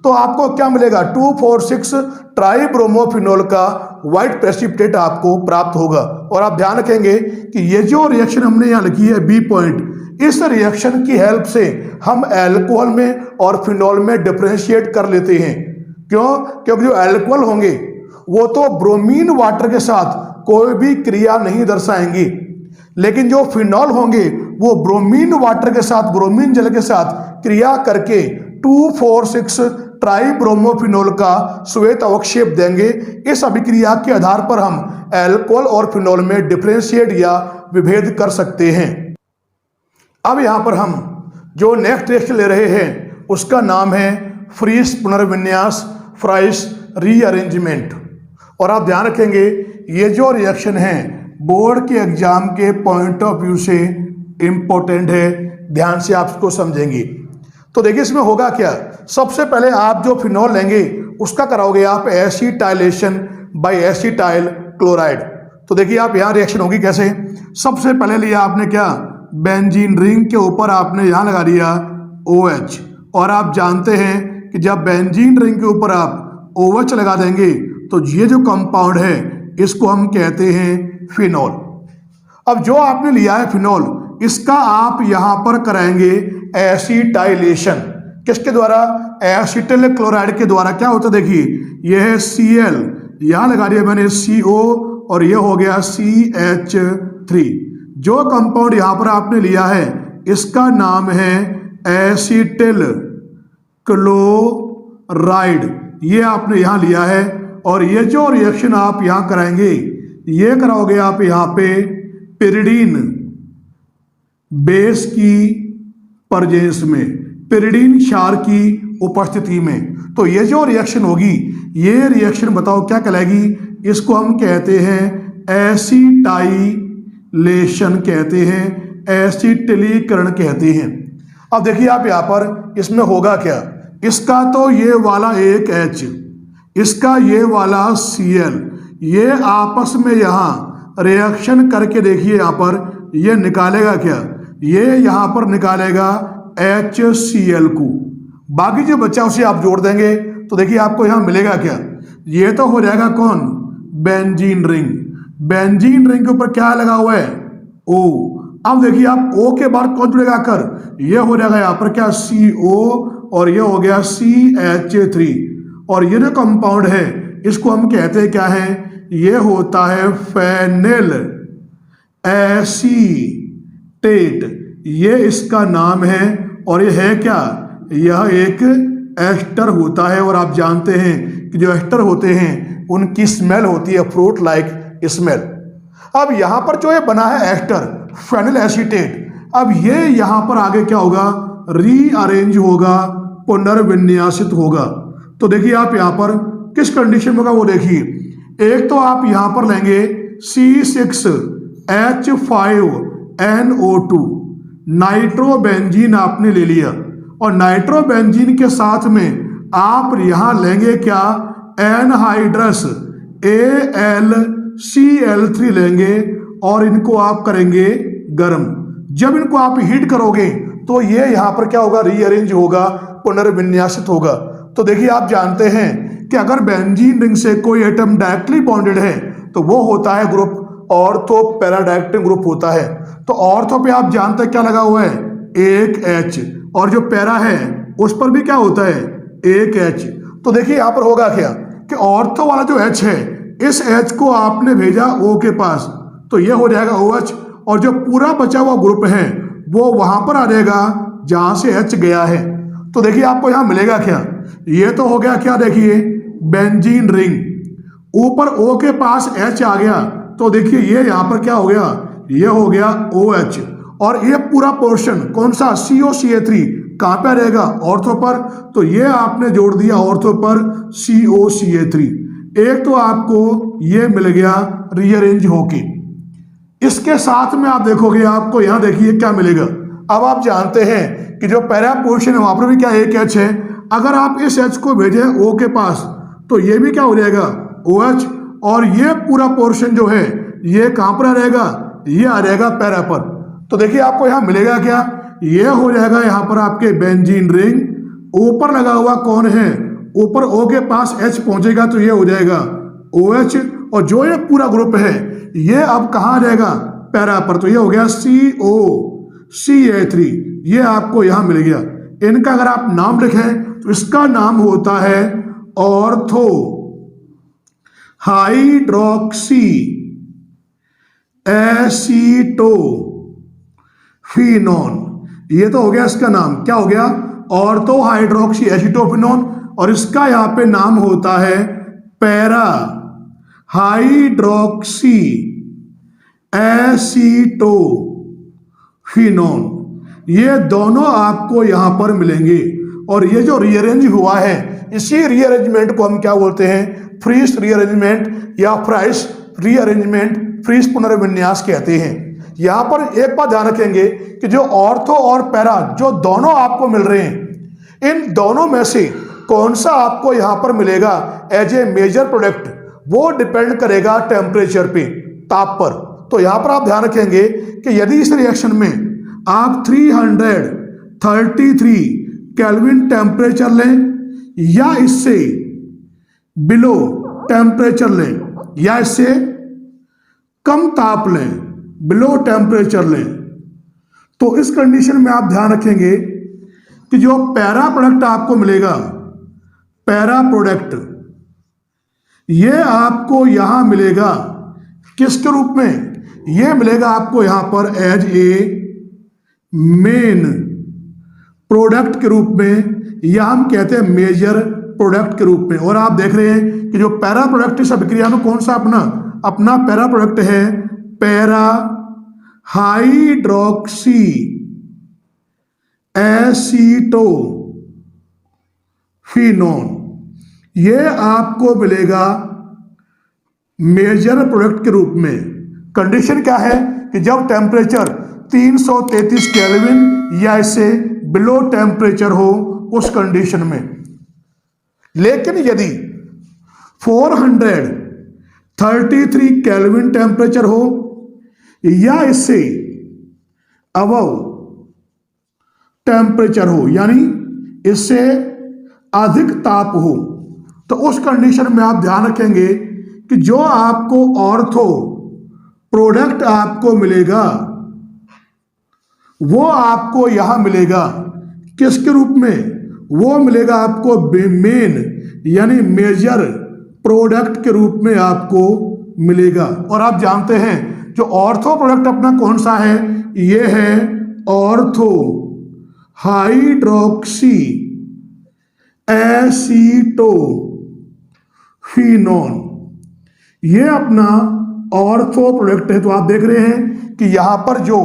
तो आपको क्या मिलेगा, 2,4,6 ट्राई ब्रोमोफिनॉल का व्हाइट प्रेसिपिटेट आपको प्राप्त होगा। और आप ध्यान रखेंगे कि ये जो रिएक्शन हमने यहाँ लिखी है बी पॉइंट, इस रिएक्शन की हेल्प से हम एल्कोहल में और फिनॉल में डिफरेंशिएट कर लेते हैं। क्यों, क्योंकि जो एल्कोहल होंगे वो तो ब्रोमीन वाटर के साथ कोई भी क्रिया नहीं दर्शाएंगी, लेकिन जो फिनॉल होंगे वो ब्रोमीन वाटर के साथ, ब्रोमीन जल के साथ क्रिया करके 2,4,6 ट्राई ब्रोमोफिनॉल का श्वेत अवक्षेप देंगे। इस अभिक्रिया के आधार पर हम एल्कोहल और फिनॉल में डिफरेंशिएट या विभेद कर सकते हैं। अब यहां पर हम जो नेक्स्ट रिएक्शन ले रहे हैं उसका नाम है फ्रीस पुनर्विन्यास, फ्राइस रीअरेंजमेंट। और आप ध्यान रखेंगे ये जो रिएक्शन है बोर्ड के एग्जाम के पॉइंट ऑफ व्यू से इंपॉर्टेंट है, ध्यान से आप इसको समझेंगे। तो देखिए इसमें होगा क्या, सबसे पहले आप जो फिनॉल लेंगे उसका कराओगे आप एसिटाइलेशन बाय एसिटाइल क्लोराइड। तो तो देखिए आप यहाँ रिएक्शन होगी कैसे। सबसे पहले लिया आपने क्या, बेंजीन रिंग के ऊपर आपने यहाँ लगा दिया OH, और आप जानते हैं कि जब बेंजीन रिंग के ऊपर आप OH लगा देंगे तो ये जो कंपाउंड है इसको हम कहते हैं फिनॉल। अब जो आपने लिया है फिनॉल, इसका आप यहां पर कराएंगे एसिटाइलेशन। किसके द्वारा, एसिटिल क्लोराइड के द्वारा। क्या होता है देखिए, यह है Cl, यहां लगा दिया मैंने CO, और यह हो गया CH3। जो कंपाउंड यहां पर आपने लिया है इसका नाम है एसिटिल क्लोराइड, ये आपने यहां लिया है। और ये जो रिएक्शन आप यहां कराएंगे, ये कराओगे आप यहां पे पिरिडीन बेस की प्रेजेंस में, पिरिडीन क्षार की उपस्थिति में। तो ये जो रिएक्शन होगी, ये रिएक्शन बताओ क्या कहलाएगी, इसको हम कहते हैं एसिटाइलेशन कहते हैं, एसिटिलीकरण कहते हैं। अब देखिए आप यहां पर इसमें होगा क्या, इसका तो ये वाला एक H, इसका ये वाला Cl, ये आपस में यहां रिएक्शन करके देखिए यहां पर ये निकालेगा क्या, ये यहां पर निकालेगा HCl को। बाकी जो बच्चा उसे आप जोड़ देंगे तो देखिए आपको यहां मिलेगा क्या, ये तो हो जाएगा कौन, बेंजीन रिंग। बेंजीन रिंग के ऊपर क्या लगा हुआ है, O। अब देखिए आप O के बाद कौन जुड़ेगा कर, ये हो जाएगा यहां पर क्या CO, और ये हो गया CH3। और ये जो कंपाउंड है इसको हम कहते हैं क्या है, ये होता है फेनिल एसीटेट, ये इसका नाम है। और ये है क्या, यह एक एस्टर होता है। और आप जानते हैं कि जो एस्टर होते हैं उनकी स्मेल होती है फ्रूट लाइक स्मेल। अब यहां पर जो ये बना है एस्टर फेनिल एसीटेट, अब ये यहां पर आगे क्या होगा, रीअरेंज होगा, पुनर्विन्यासित होगा। तो देखिए आप यहां पर किस कंडीशन में होगा वो देखिए, एक तो आप यहां पर लेंगे C6H5NO2, नाइट्रोबेंजीन आपने ले लिया, और नाइट्रोबेंजीन के साथ में आप यहां लेंगे क्या, एनहाइड्रस AlCl3 लेंगे, और इनको आप करेंगे गर्म। जब इनको आप हीट करोगे तो ये यहां पर क्या होगा, रीअरेंज होगा, पुनर्विन्यासित होगा। तो देखिए आप जानते हैं कि अगर बेंजीन रिंग से कोई एटम डायरेक्टली बॉन्डेड है तो वो होता है ग्रुप ऑर्थो पैराडायरेक्टिव ग्रुप होता है। तो ऑर्थो पे आप जानते हैं क्या लगा हुआ है, एक H, और जो पैरा है उस पर भी क्या होता है, एक H। तो देखिए यहां पर होगा क्या कि ऑर्थो वाला जो H है, इस H को आपने भेजा O के पास, तो ये हो जाएगा OH, और जो पूरा बचा हुआ ग्रुप है वो वहां पर आ जाएगा जहां से H गया है। तो देखिए आपको यहां मिलेगा क्या, ये तो हो गया क्या, देखिए बेंजीन रिंग, ऊपर O के पास H आ गया, तो देखिए ये यहां पर क्या हो गया, ये हो गया OH, और ये पूरा पोर्शन कौन सा, COCA3 कहां पे रहेगा, ऑर्थो पर। तो ये आपने जोड़ दिया ऑर्थो पर COCA3, एक तो आपको ये मिल गया रीअरेंज होके। इसके साथ में आप देखोगे आपको यहां देखिए क्या मिलेगा। अब आप जानते हैं कि जो पैरा पोर्शन है वहां पर भी क्या एक H है, अगर आप इस H को भेजें O के पास तो ये भी क्या हो जाएगा, OH, और ये पूरा पोर्शन जो है ये कहां पर आ रहेगा, ये आ रहेगा पैरा पर। तो देखिए आपको यहां मिलेगा क्या, ये हो जाएगा यहां पर आपके बेंजीन रिंग, ऊपर लगा हुआ कौन है, ऊपर O के पास H पहुंचेगा तो ये हो जाएगा OH, और जो ये पूरा ग्रुप है ये अब कहां आ जाएगा, पैरा पर, तो ये हो गया COCA3, ये आपको यहां मिल गया। इनका अगर आप नाम लिखें तो इसका नाम होता है ऑर्थो हाइड्रोक्सी एसीटोफिनोन, ये तो हो गया इसका नाम, क्या हो गया, ऑर्थो हाइड्रोक्सी एसीटोफिनोन, और इसका यहां पे नाम होता है पैरा हाइड्रोक्सी एसीटोफिनोन। ये दोनों आपको यहां पर मिलेंगे, और ये जो रीअरेंज हुआ है इसी रीअरेंजमेंट को हम क्या बोलते हैं, फ्रीज रीअरेंजमेंट या फ्राइस रीअरेंजमेंट, फ्रीज पुनर्विन्यास कहते हैं। यहां पर एक बात ध्यान रखेंगे कि जो ऑर्थो और पैरा जो दोनों आपको मिल रहे हैं, इन दोनों में से कौन सा आपको यहां पर मिलेगा एज ए मेजर प्रोडक्ट, वो डिपेंड करेगा टेम्परेचर पे, ताप पर। तो यहां पर आप ध्यान रखेंगे कि यदि इस रिएक्शन में आप 333 केल्विन टेम्परेचर लें या इससे बिलो टेम्परेचर लें या इससे कम ताप लें, बिलो टेम्परेचर लें, तो इस कंडीशन में आप ध्यान रखेंगे कि जो पैरा प्रोडक्ट आपको मिलेगा, पैरा प्रोडक्ट, ये आपको यहां मिलेगा किसके रूप में? ये मिलेगा आपको यहां पर एज ए मेन प्रोडक्ट के रूप में, या हम कहते हैं मेजर प्रोडक्ट के रूप में। और आप देख रहे हैं कि जो पैरा प्रोडक्ट इस अभिक्रिया में कौन सा अपना पैरा प्रोडक्ट है, पैरा हाइड्रोक्सी एसीटोफिनोन, ये आपको मिलेगा मेजर प्रोडक्ट के रूप में। कंडीशन क्या है कि जब टेम्परेचर 333 केल्विन या इससे बिलो टेम्परेचर हो उस कंडीशन में। लेकिन यदि 433 केल्विन टेम्परेचर हो या इससे अबव टेम्परेचर हो, यानी इससे अधिक ताप हो, तो उस कंडीशन में आप ध्यान रखेंगे कि जो आपको ऑर्थो प्रोडक्ट आपको मिलेगा वो आपको यहां मिलेगा किसके रूप में? वो मिलेगा आपको मेन यानी मेजर प्रोडक्ट के रूप में आपको मिलेगा। और आप जानते हैं जो ऑर्थो प्रोडक्ट अपना कौन सा है, ये है ऑर्थो हाइड्रोक्सी एसीटोफिनोन, ये अपना ऑर्थो प्रोडक्ट है। तो आप देख रहे हैं कि यहां पर जो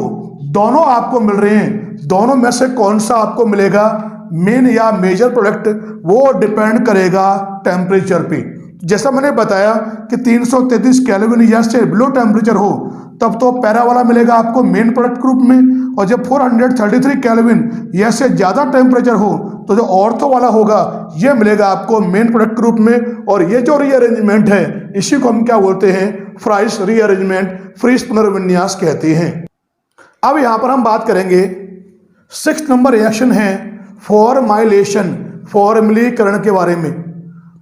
दोनों आपको मिल रहे हैं, दोनों में से कौन सा आपको मिलेगा, मेन या मेजर प्रोडक्ट, वो डिपेंड करेगा टेम्परेचर पे। जैसा मैंने बताया कि 333 केल्विन या से बिलो टेम्परेचर हो तब तो पैरा वाला मिलेगा आपको मेन प्रोडक्ट के रूप में, और जब 433 केल्विन या से ज़्यादा टेम्परेचर हो तो जो ऑर्थो वाला होगा ये मिलेगा आपको मेन प्रोडक्ट के रूप में। और ये जो रीअरेंजमेंट है इसी को हम क्या बोलते हैं, फ्राइस रीअरेंजमेंट, फ्रीज पुनर्विन्यास कहते हैं। अब यहां पर हम बात करेंगे 6 नंबर रिएक्शन है फॉर्माइलेशन, फॉर्मुलीकरण के बारे में।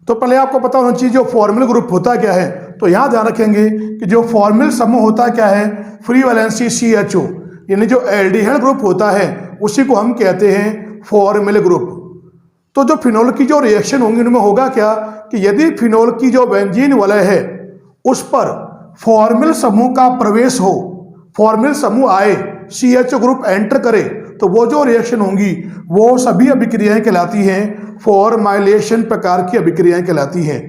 तो पहले आपको पता होना चाहिए जो फॉर्मुल ग्रुप होता क्या है। तो यहां ध्यान रखेंगे कि जो फॉर्मुल समूह होता क्या है, फ्री वैलेंसी CHO, यानी जो एल्डिहाइड ग्रुप होता है उसी को हम कहते हैं फॉर्मुल ग्रुप। तो जो फिनोल की जो रिएक्शन होंगी उनमें होगा क्या कि यदि फिनोल की जो बेंजीन वलय है उस पर फॉर्मुल समूह का प्रवेश हो, फॉर्मुल समूह आए, CHO ग्रुप एंटर करे, तो वो जो रिएक्शन होंगी वो सभी अभिक्रियाएं कहलाती हैं फॉर्माइलेशन प्रकार की अभिक्रियाएं कहलाती हैं।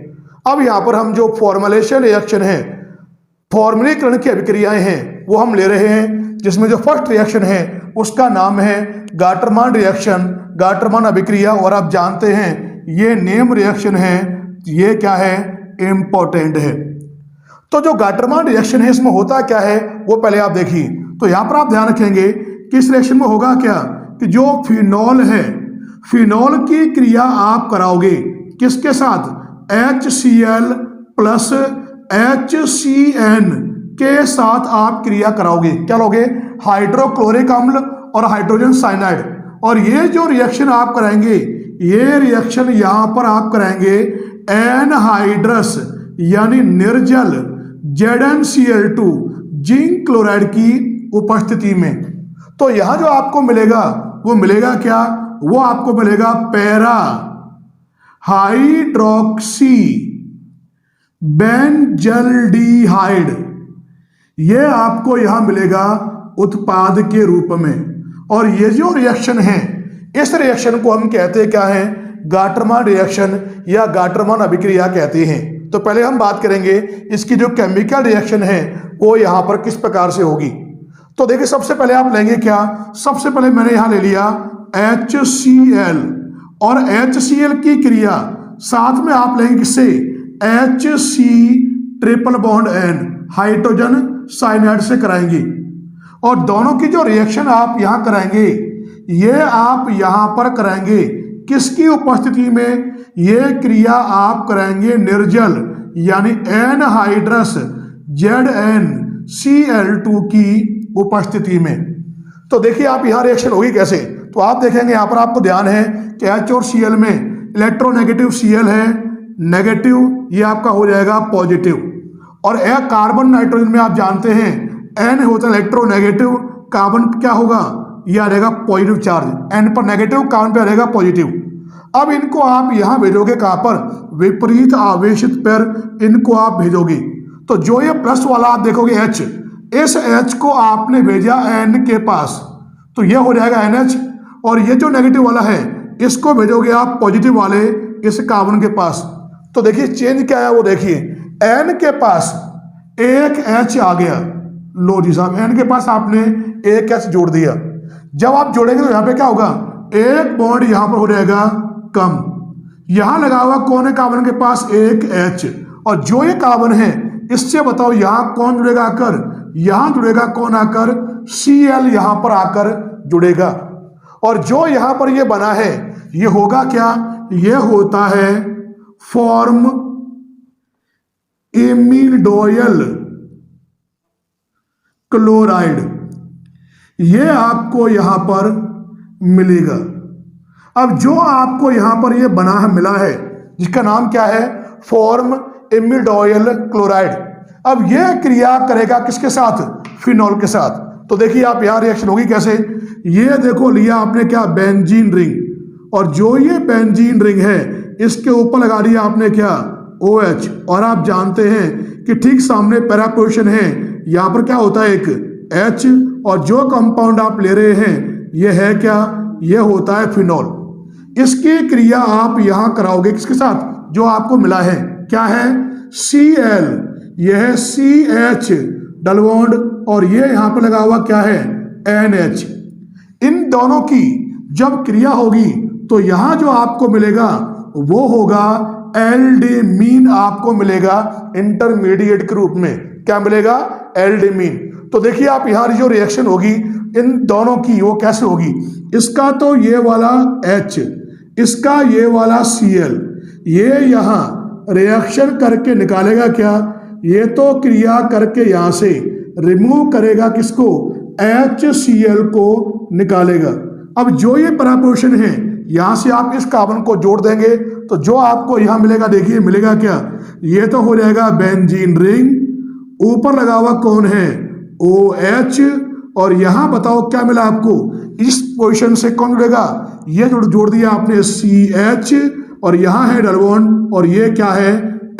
अब यहाँ पर हम जो फॉर्मुलेशन रिएक्शन है, फॉर्मुलीकरण की अभिक्रियाएं हैं, वो हम ले रहे हैं, जिसमें जो फर्स्ट रिएक्शन है उसका नाम है गाटरमान रिएक्शन, गाटरमान अभिक्रिया। और आप जानते हैं ये नेम रिएक्शन है, ये क्या है, इम्पोर्टेंट है। तो जो गाटरमान रिएक्शन है इसमें होता क्या है वो पहले आप देखिए। तो यहाँ पर आप ध्यान रखेंगे कि इस रिएक्शन में होगा क्या कि जो फिनॉल है, फिनॉल की क्रिया आप कराओगे किसके साथ, HCl प्लस HCN के साथ आप क्रिया कराओगे। क्या लोगे, हाइड्रोक्लोरिक अम्ल और हाइड्रोजन साइनाइड। और ये जो रिएक्शन आप कराएंगे, ये रिएक्शन यहां पर आप कराएंगे एनहाइड्रस यानी निर्जल ZnCl2 जिंक क्लोराइड की उपस्थिति में। तो यहां जो आपको मिलेगा वो मिलेगा क्या, वो आपको मिलेगा पैरा हाइड्रोक्सी बेंजल्डिहाइड, ये आपको यहां मिलेगा उत्पाद के रूप में। और ये जो रिएक्शन है इस रिएक्शन को हम कहते हैं क्या है, गाटरमान रिएक्शन या गाटरमान अभिक्रिया कहते हैं। तो पहले हम बात करेंगे इसकी जो केमिकल रिएक्शन है वो यहां पर किस प्रकार से होगी। तो देखिए सबसे पहले आप लेंगे क्या, सबसे पहले मैंने यहां ले लिया HCl और HCl की क्रिया साथ में आप लेंगे किससे, HC triple bond N hydrogen cyanide से कराएंगे। और दोनों की जो रिएक्शन आप यहां कराएंगे ये आप यहां पर कराएंगे किसकी उपस्थिति में, ये क्रिया आप कराएंगे निर्जल यानी एनहाइड्रस ZnCl2 Cl2 की उपस्थिति में। तो देखिए आप यहाँ रिएक्शन होगी कैसे, तो आप देखेंगे यहाँ पर आपको ध्यान है कि H और Cl में इलेक्ट्रोनेगेटिव Cl है नेगेटिव, ये आपका हो जाएगा पॉजिटिव। और एक कार्बन नाइट्रोजन में आप जानते हैं N होता है इलेक्ट्रोनेगेटिव, कार्बन क्या होगा, ये आ रहेगा पॉजिटिव चार्ज, N पर नेगेटिव, कार्बन पे आ रहेगा पॉजिटिव। अब इनको आप यहाँ भेजोगे कहाँ पर, विपरीत आवेशित पर इनको आप भेजोगे। तो जो ये प्लस वाला आप देखोगे H, इस H को आपने भेजा N के पास, तो ये हो जाएगा NH। और ये जो नेगेटिव वाला है इसको भेजोगे आप पॉजिटिव वाले इस कार्बन के पास। तो देखिए चेंज क्या है वो देखिए, N के पास एक H आ गया, लो जी साहब N के पास आपने एक H जोड़ दिया। जब आप जोड़ेंगे तो यहाँ पे क्या होगा, एक बॉन्ड यहाँ पर हो जाएगा कम, यहाँ लगा हुआ कौन है कार्बन के पास, एक H। और जो ये कार्बन है इससे बताओ यहाँ कौन जुड़ेगा आकर, यहाँ जुड़ेगा कौन आकर, Cl यहाँ पर आकर जुड़ेगा। और जो यहाँ पर ये बना है ये होगा क्या, ये होता है फॉर्म एमिडोयल क्लोराइड, ये आपको यहां पर मिलेगा। अब जो आपको यहां पर ये बना है मिला है जिसका नाम क्या है, फॉर्म एमिडोयल क्लोराइड। अब ये क्रिया करेगा किसके साथ, फिनॉल के साथ। तो देखिए आप यहां रिएक्शन होगी कैसे, ये देखो लिया आपने क्या, बेंजीन रिंग, और जो ये बेंजीन रिंग है इसके ऊपर लगा दिया आपने क्या, OH। और आप जानते हैं कि ठीक सामने पैरा पोजीशन है, यहां पर क्या होता है एक H, और जो कंपाउंड आप ले रहे हैं ये है क्या, ये होता है फिनॉल। इसकी क्रिया आप यहां कराओगे किसके साथ, जो आपको मिला है क्या है, Cl, यह है CH डबल बॉन्ड, और ये यहां पर लगा हुआ क्या है, NH। इन दोनों की जब क्रिया होगी तो यहां जो आपको मिलेगा वो होगा एल्डेमीन, आपको मिलेगा इंटरमीडिएट के रूप में। क्या मिलेगा, एल्डेमीन। तो देखिए आप यहां जो रिएक्शन होगी इन दोनों की वो कैसे होगी, इसका तो ये वाला H, इसका ये वाला Cl, ये यहां रिएक्शन करके निकालेगा क्या, ये तो क्रिया करके यहां से रिमूव करेगा किसको, HCl को निकालेगा। अब जो ये प्रपोर्शन है यहां से आप इस कार्बन को जोड़ देंगे तो जो आपको यहां मिलेगा, देखिए मिलेगा क्या, ये तो हो जाएगा बेंजीन रिंग, ऊपर लगा हुआ कौन है, OH। और यहां बताओ क्या मिला आपको, इस पोजीशन से कौन जुड़ेगा, ये जोड़ दिया आपने CH, और यहां है डबल बॉन्ड, और ये क्या है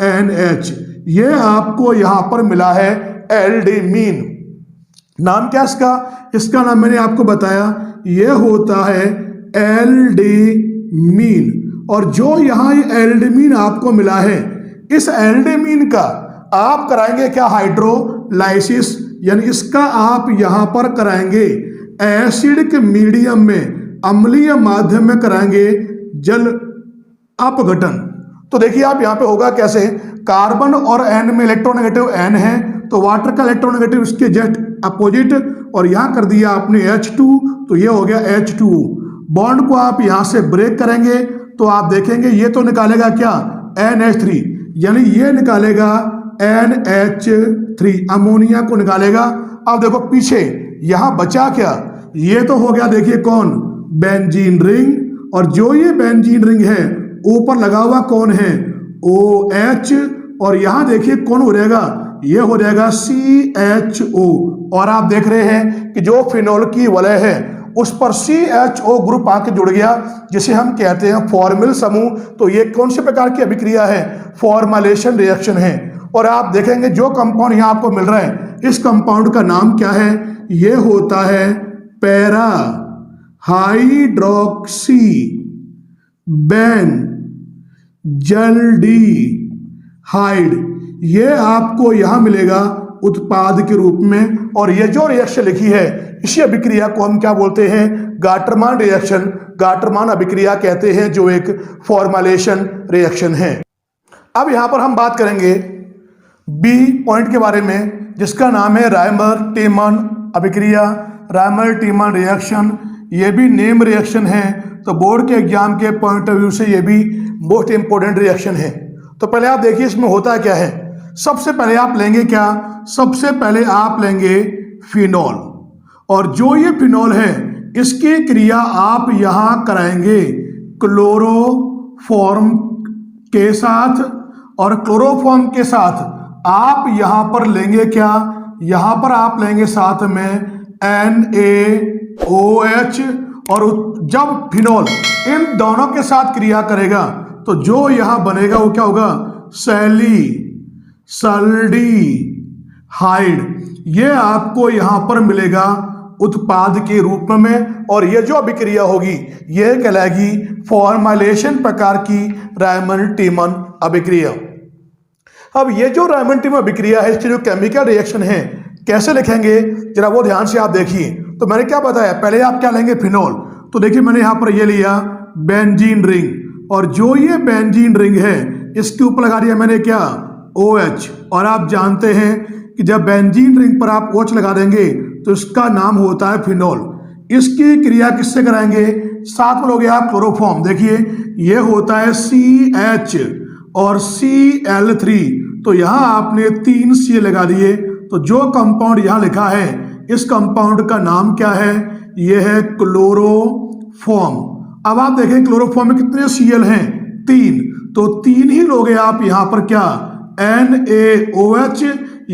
NH। ये आपको यहां पर मिला है एल्डेमीन। नाम क्या इसका, इसका नाम मैंने आपको बताया, ये होता है एल्डेमीन। और जो यहाँ ये एल्डेमीन आपको मिला है, इस एल्डेमीन का आप कराएंगे क्या, हाइड्रोलाइसिस, यानी इसका आप यहां पर कराएंगे एसिडिक मीडियम में, अम्लीय माध्यम में कराएंगे जल अपघटन। तो देखिए आप यहां पे होगा कैसे, कार्बन और N में इलेक्ट्रोनेगेटिव N है, तो वाटर का इलेक्ट्रोनेगेटिव इसके जस्ट अपोजिट, और यहां कर दिया आपने H2, तो ये हो गया H2O। बॉन्ड को आप यहां से ब्रेक करेंगे तो आप देखेंगे ये तो निकालेगा क्या, NH3, यानी ये निकालेगा NH3, अमोनिया को निकालेगा। अब देखो पीछे यहां बचा क्या, ये तो हो गया देखिए कौन, बेंजीन रिंग, और जो ये बेंजीन रिंग है ऊपर लगा हुआ कौन है, OH, और यहां देखिए कौन हो जाएगा, ये हो जाएगा CHO। और आप देख रहे हैं कि जो फिनॉल की वलय है उस पर CHO ग्रुप आके जुड़ गया, जिसे हम कहते हैं फॉर्मिल समूह। तो ये कौन से प्रकार की अभिक्रिया है, फॉर्मेलेशन रिएक्शन है। और आप देखेंगे जो कंपाउंड यहां आपको मिल रहा है, इस कंपाउंड का नाम क्या है, ये होता है पैरा हाइड्रोक्सी बेंजल्डिहाइड। ये आपको यहां मिलेगा उत्पाद के रूप में। और ये जो रिएक्शन लिखी है इसी अभिक्रिया को हम क्या बोलते हैं, गाटरमान रिएक्शन, गाटरमान अभिक्रिया कहते हैं, जो एक फॉर्मेलेशन रिएक्शन है। अब यहां पर हम बात करेंगे बी पॉइंट के बारे में, जिसका नाम है रायमर टीमन अभिक्रिया, रायमर टीमन रिएक्शन। ये भी नेम रिएक्शन है, तो बोर्ड के एग्जाम के पॉइंट ऑफ व्यू से ये भी मोस्ट इंपोर्टेंट रिएक्शन है। तो पहले आप देखिए इसमें होता क्या है। सबसे पहले आप लेंगे क्या, सबसे पहले आप लेंगे फिनॉल, और जो ये फिनॉल है इसकी क्रिया आप यहां कराएंगे क्लोरोफॉर्म के साथ, और क्लोरोफॉर्म के साथ आप यहां पर लेंगे क्या, यहां पर आप लेंगे साथ में NaOH, और जब फिनॉल इन दोनों के साथ क्रिया करेगा तो जो यहां बनेगा वो क्या होगा, सैलिसल्डिहाइड। ये आपको यहां पर मिलेगा उत्पाद के रूप में, और ये जो अभिक्रिया होगी ये कहलाएगी फॉर्मेलेशन प्रकार की रायमंड टीमन अभिक्रिया। अब ये जो रायमंड टीमन अभिक्रिया है इसकी जो केमिकल रिएक्शन है कैसे लिखेंगे जरा वो ध्यान से आप देखिए। तो मैंने क्या बताया, पहले आप क्या लेंगे, फिनॉल। तो देखिए मैंने यहां पर ये लिया बेंजीन रिंग, और जो ये बेंजीन रिंग है इसके ऊपर लगा दिया मैंने क्या, OH। और आप जानते हैं कि जब बेंजीन रिंग पर आप OH लगा देंगे तो इसका नाम होता है फिनॉल। इसकी क्रिया किससे कराएंगे, साथ में लोगे आप क्लोरोफॉर्म। देखिए ये होता है CH और Cl3, तो यहां आपने 3 C लगा दिए, तो जो कंपाउंड यहां लिखा है इस कंपाउंड का नाम क्या है, यह है क्लोरोफॉर्म। अब आप देखें क्लोरोफॉर्म में कितने Cl हैं, 3, तो 3 ही लोगे आप यहां पर क्या, NaOH,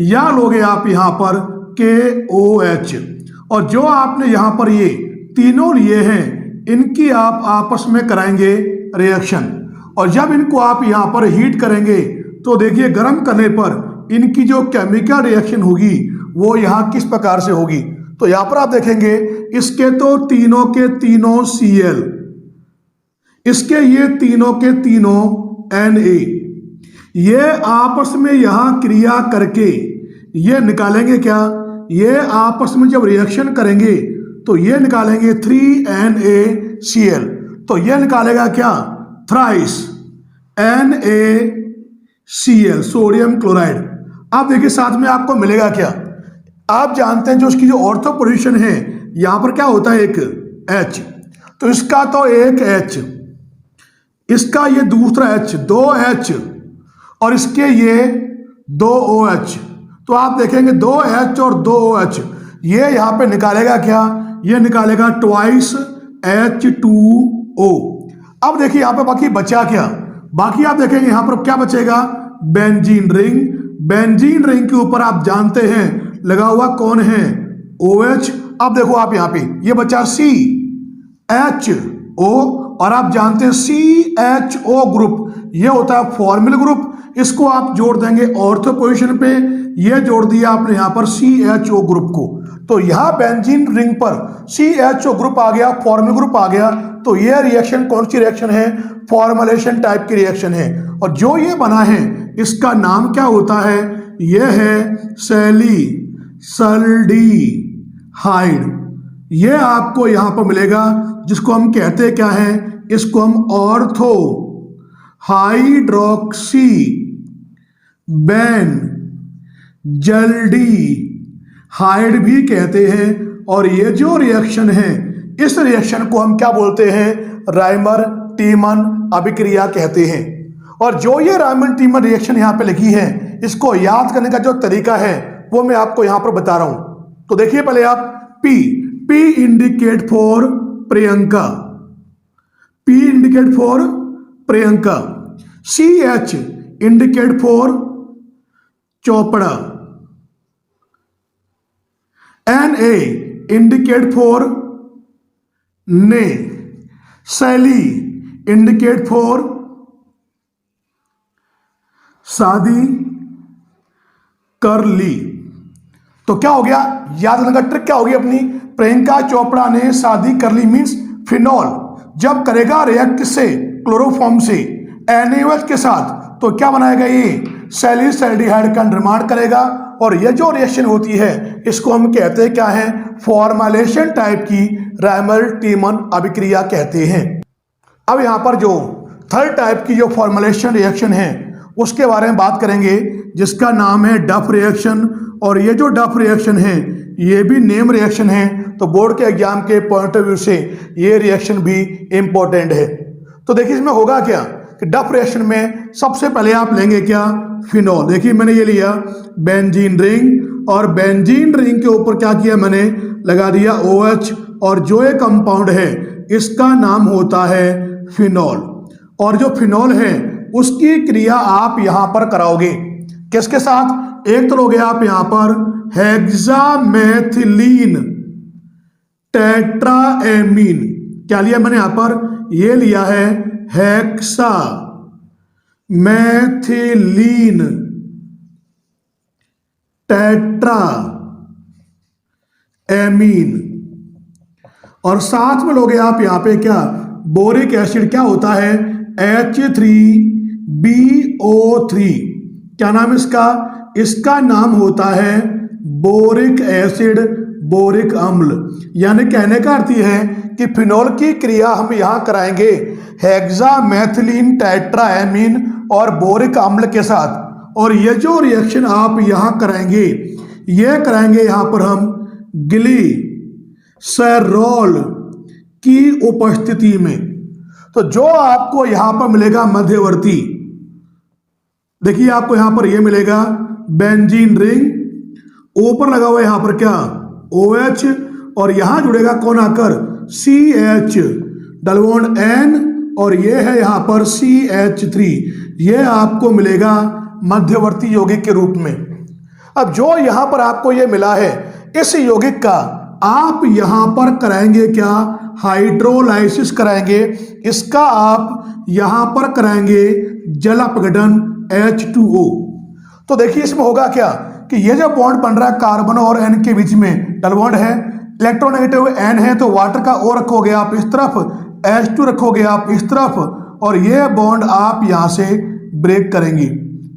या लोगे आप यहां पर KOH। और जो आपने यहां पर ये तीनों लिए हैं इनकी आप आपस में कराएंगे रिएक्शन, और जब इनको आप यहां पर हीट करेंगे तो देखिए गर्म करने पर इनकी जो केमिकल रिएक्शन होगी वो यहां किस प्रकार से होगी। तो यहां पर आप देखेंगे इसके तो तीनों के तीनों Cl, इसके ये तीनों के तीनों Na, ये आपस में यहां क्रिया करके ये निकालेंगे क्या, ये आपस में जब रिएक्शन करेंगे तो ये निकालेंगे 3NaCl, तो ये निकालेगा क्या, थ्राइस NaCl, सोडियम क्लोराइड। आप देखिए साथ में आपको मिलेगा क्या, आप जानते हैं जो इसकी जो ऑर्थो पोजीशन है यहां पर क्या होता है, एक H, तो इसका तो एक H, इसका ये दूसरा H, 2H, और इसके ये 2OH। तो आप देखेंगे 2H और 2OH, ये यहां पे निकालेगा क्या, ये निकालेगा ट्वाइस H2O। अब देखिए यहां पे बाकी बचा क्या, बाकी आप देखेंगे यहां पर क्या बचेगा, बेंजीन रिंग। बेंजीन रिंग के ऊपर आप जानते हैं लगा हुआ कौन है, OH। अब देखो आप यहां पे ये बचा CHO, और आप जानते हैं CHO ग्रुप ये होता है फॉर्मिल ग्रुप, इसको आप जोड़ देंगे ऑर्थो पोजीशन पे, ये जोड़ दिया आपने यहां पर CHO ग्रुप को, तो यहां बेंजीन रिंग पर CHO ग्रुप आ गया, फॉर्मिल ग्रुप आ गया। तो ये रिएक्शन कौन सी रिएक्शन है, फॉर्मुलेशन टाइप की रिएक्शन है, और जो ये बना है इसका नाम क्या होता है, यह है सैलिसल्डिहाइड। ये आपको यहां पर मिलेगा, जिसको हम कहते क्या है, इसको हम ऑर्थो हाइड्रोक्सी बेंजल्डिहाइड भी कहते हैं। और ये जो रिएक्शन है इस रिएक्शन को हम क्या बोलते हैं, राइमर टीमन अभिक्रिया कहते हैं। और जो ये राइमर टीमन रिएक्शन यहाँ पे लिखी है इसको याद करने का जो तरीका है वो मैं आपको यहाँ पर बता रहा हूं। तो देखिए पहले आप P indicate for Priyanka, P indicate for Priyanka, CH indicate for Chopra, NA indicate for ने, सैली इंडिकेट फॉर शादी कर ली। तो क्या हो गया, याद रखने का ट्रिक क्या होगी अपनी, प्रियंका चोपड़ा ने शादी कर ली मींस फिनॉल जब करेगा रिएक्ट से क्लोरोफॉर्म से NaOH के साथ तो क्या बनाएगा, ये सैलिसल्डिहाइड का निर्माण करेगा। और ये जो रिएक्शन होती है इसको हम कहते हैं क्या है, फॉर्मुलेशन टाइप की राइमर टीमन अभिक्रिया कहते हैं। अब यहाँ पर जो थर्ड टाइप की जो फॉर्मुलेशन रिएक्शन है उसके बारे में बात करेंगे, जिसका नाम है डफ रिएक्शन। और ये जो डफ रिएक्शन है ये भी नेम रिएक्शन है, तो बोर्ड के एग्जाम के पॉइंट ऑफ व्यू से ये रिएक्शन भी इंपॉर्टेंट है। तो देखिए इसमें होगा क्या कि कि डफ रिएक्शन में सबसे पहले आप लेंगे क्या, फिनॉल। देखिए मैंने ये लिया बेंजीन रिंग, और बेंजीन रिंग के ऊपर क्या किया मैंने, लगा दिया OH, और जो ये कंपाउंड है इसका नाम होता है फिनॉल। और जो फिनॉल है उसकी क्रिया आप यहां पर कराओगे किसके साथ, एक तो लोगे आप यहां पर हेक्सामेथिलीन टेट्राएमीन। क्या लिया मैंने यहां पर, ये लिया है हेक्सामेथिलीन टेट्राएमीन, और साथ में लोगे आप यहां पे क्या, बोरिक एसिड। क्या होता है, H3BO3। क्या नाम इसका, इसका नाम होता है बोरिक एसिड, बोरिक अम्ल। यानी कहने का अर्थ यह है कि फिनॉल की क्रिया हम यहां कराएंगे हेक्सामेथिलीन टेट्राएमीन और बोरिक अम्ल के साथ, और ये जो रिएक्शन आप यहां कराएंगे ये कराएंगे यहां पर हम ग्लिसरॉल की उपस्थिति में। तो जो आपको यहां पर मिलेगा मध्यवर्ती, देखिए आपको यहां पर ये मिलेगा बेंजीन रिंग, ऊपर लगा हुआ यहां पर क्या OH, और यहां जुड़ेगा कौन आकर CH, डबल बॉन्ड N, और ये है यहां पर CH3। ये आपको मिलेगा मध्यवर्ती यौगिक के रूप में। अब जो यहां पर आपको ये मिला है इस यौगिक का आप यहां पर कराएंगे क्या, हाइड्रोलाइसिस कराएंगे। इसका आप यहां पर कराएंगे जल अपघटन H2O। तो देखिए इसमें होगा क्या कि ये जो बॉन्ड बन रहा है कार्बन और N के बीच में, डबल बॉन्ड है, इलेक्ट्रोनेगेटिव N है, तो वाटर का O रखोगे आप इस तरफ, H2 रखोगे आप इस तरफ, और ये बॉन्ड आप यहां से ब्रेक करेंगे।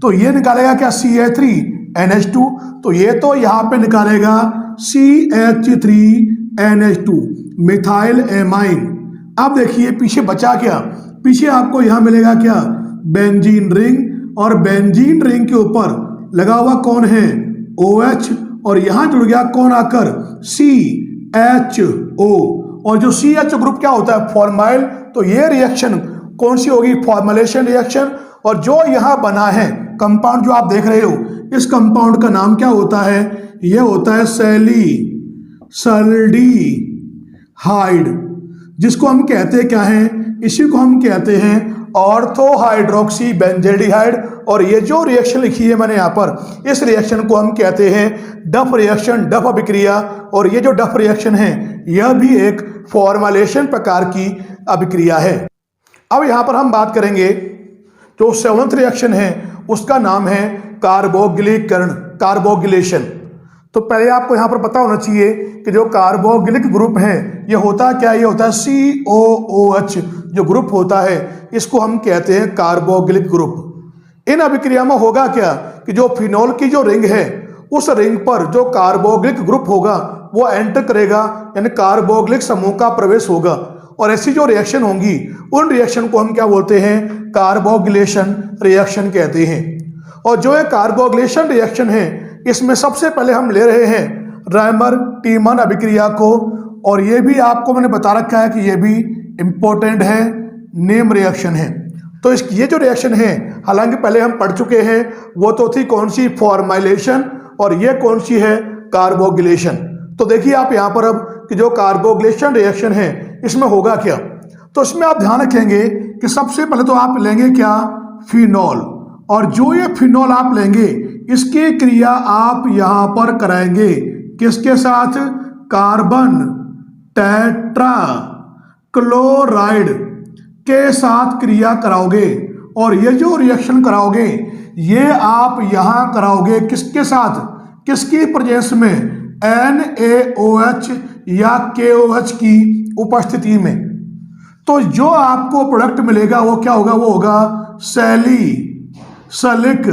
तो ये निकालेगा क्या CH3NH2, तो ये तो यहां पे निकालेगा CH3NH2 मिथाइल एमाइन। अब देखिए पीछे बचा क्या, पीछे आपको यहां मिलेगा क्या बेंजीन रिंग, और बेंजीन रिंग के ऊपर लगा हुआ कौन है OH, और यहां जुड़ गया कौन आकर CHO, और जो CH ग्रुप क्या होता है फॉर्माइल। तो ये रिएक्शन कौन सी होगी, फॉर्मुलेशन रिएक्शन। और जो यहां बना है कंपाउंड जो आप देख रहे हो, इस कंपाउंड का नाम क्या होता है, यह होता है सैलिसल्डिहाइड, जिसको हम कहते क्या हैं, इसी को हम कहते हैं ऑर्थो हाइड्रोक्सी बेंजेल्डिहाइड। और ये जो रिएक्शन लिखी है मैंने यहाँ पर, इस रिएक्शन को हम कहते हैं डफ रिएक्शन, डफ अभिक्रिया। और ये जो डफ रिएक्शन है यह भी एक फॉर्मुलेशन प्रकार की अभिक्रिया है। अब यहाँ पर हम बात करेंगे जो 7th रिएक्शन है उसका नाम है कार्बोक्सिलीकरण, कार्बोक्सिलेशन। तो पहले आपको यहाँ पर पता होना चाहिए कि जो कार्बोक्सिलिक ग्रुप है ये होता क्या, ये होता है COOH जो ग्रुप होता है इसको हम कहते हैं कार्बोक्सिलिक ग्रुप। इन अभिक्रिया में होगा क्या कि जो फिनॉल की जो रिंग है उस रिंग पर जो कार्बोक्सिलिक ग्रुप होगा वो एंटर करेगा, यानी कार्बोक्सिलिक समूह का प्रवेश होगा। और ऐसी जो रिएक्शन होंगी उन रिएक्शन को हम क्या बोलते हैं, कार्बोक्सिलेशन रिएक्शन कहते हैं। और जो ये कार्बोक्सिलेशन रिएक्शन है इसमें सबसे पहले हम ले रहे हैं रायमर टीमन अभिक्रिया को, और ये भी आपको मैंने बता रखा है कि ये भी इंपॉर्टेंट है, नेम रिएक्शन है। तो ये जो रिएक्शन है हालांकि पहले हम पढ़ चुके हैं, वो तो थी कौन सी, फॉर्मुलेशन, और ये कौन सी है, कार्बोक्सिलेशन। तो देखिए आप यहाँ पर अब कि जो कार्बोक्सिलेशन रिएक्शन है इसमें होगा क्या। तो इसमें आप ध्यान रखेंगे कि सबसे पहले तो आप लेंगे क्या, फिनॉल, और जो ये फिनॉल आप लेंगे इसकी क्रिया आप यहां पर कराएंगे किसके साथ, कार्बन टेट्रा क्लोराइड के साथ क्रिया कराओगे। और ये जो रिएक्शन कराओगे ये आप यहां कराओगे किसके साथ, किसकी प्रेजेंस में, NaOH या KOH की उपस्थिति में। तो जो आपको प्रोडक्ट मिलेगा वो क्या होगा, वो होगा सैलिसिलिक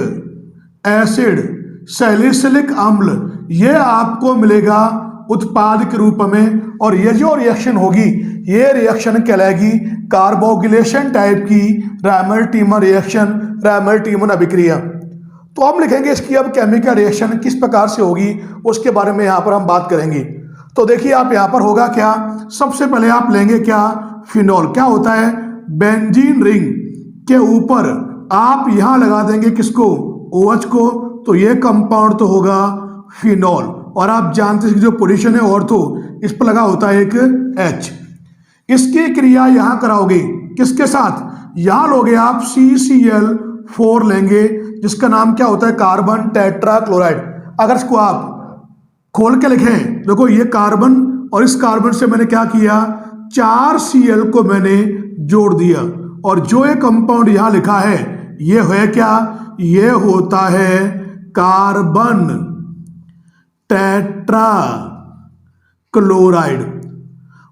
एसिड, सैलिसिलिक अम्ल। ये आपको मिलेगा उत्पाद के रूप में। और ये जो रिएक्शन होगी ये रिएक्शन कहलाएगी कार्बोक्सिलेशन टाइप की रायमर टीमन रिएक्शन, रायमर टीमन अभिक्रिया। तो हम लिखेंगे इसकी अब केमिकल रिएक्शन किस प्रकार से होगी उसके बारे में यहाँ पर हम बात करेंगे। तो देखिए आप यहाँ पर होगा क्या, सबसे पहले आप लेंगे क्या, फिनॉल। क्या होता है, बेंजीन रिंग, के ऊपर आप यहां लगा देंगे किसको, OH को, तो ये कंपाउंड तो होगा फिनॉल। और आप जानते हैं कि जो पोजीशन है ऑर्थो, इस पर लगा होता है एक H। इसकी क्रिया यहां कराओगे किसके साथ, यहां लोगे आप CCl4 लेंगे, जिसका नाम क्या होता है, कार्बन टेट्राक्लोराइड। अगर इसको आप खोल के लिखें, देखो ये कार्बन और इस कार्बन से मैंने क्या किया, 4 Cl को मैंने जोड़ दिया, और जो ये कंपाउंड यहां लिखा है ये है क्या, ये होता है कार्बन टेट्रा क्लोराइड।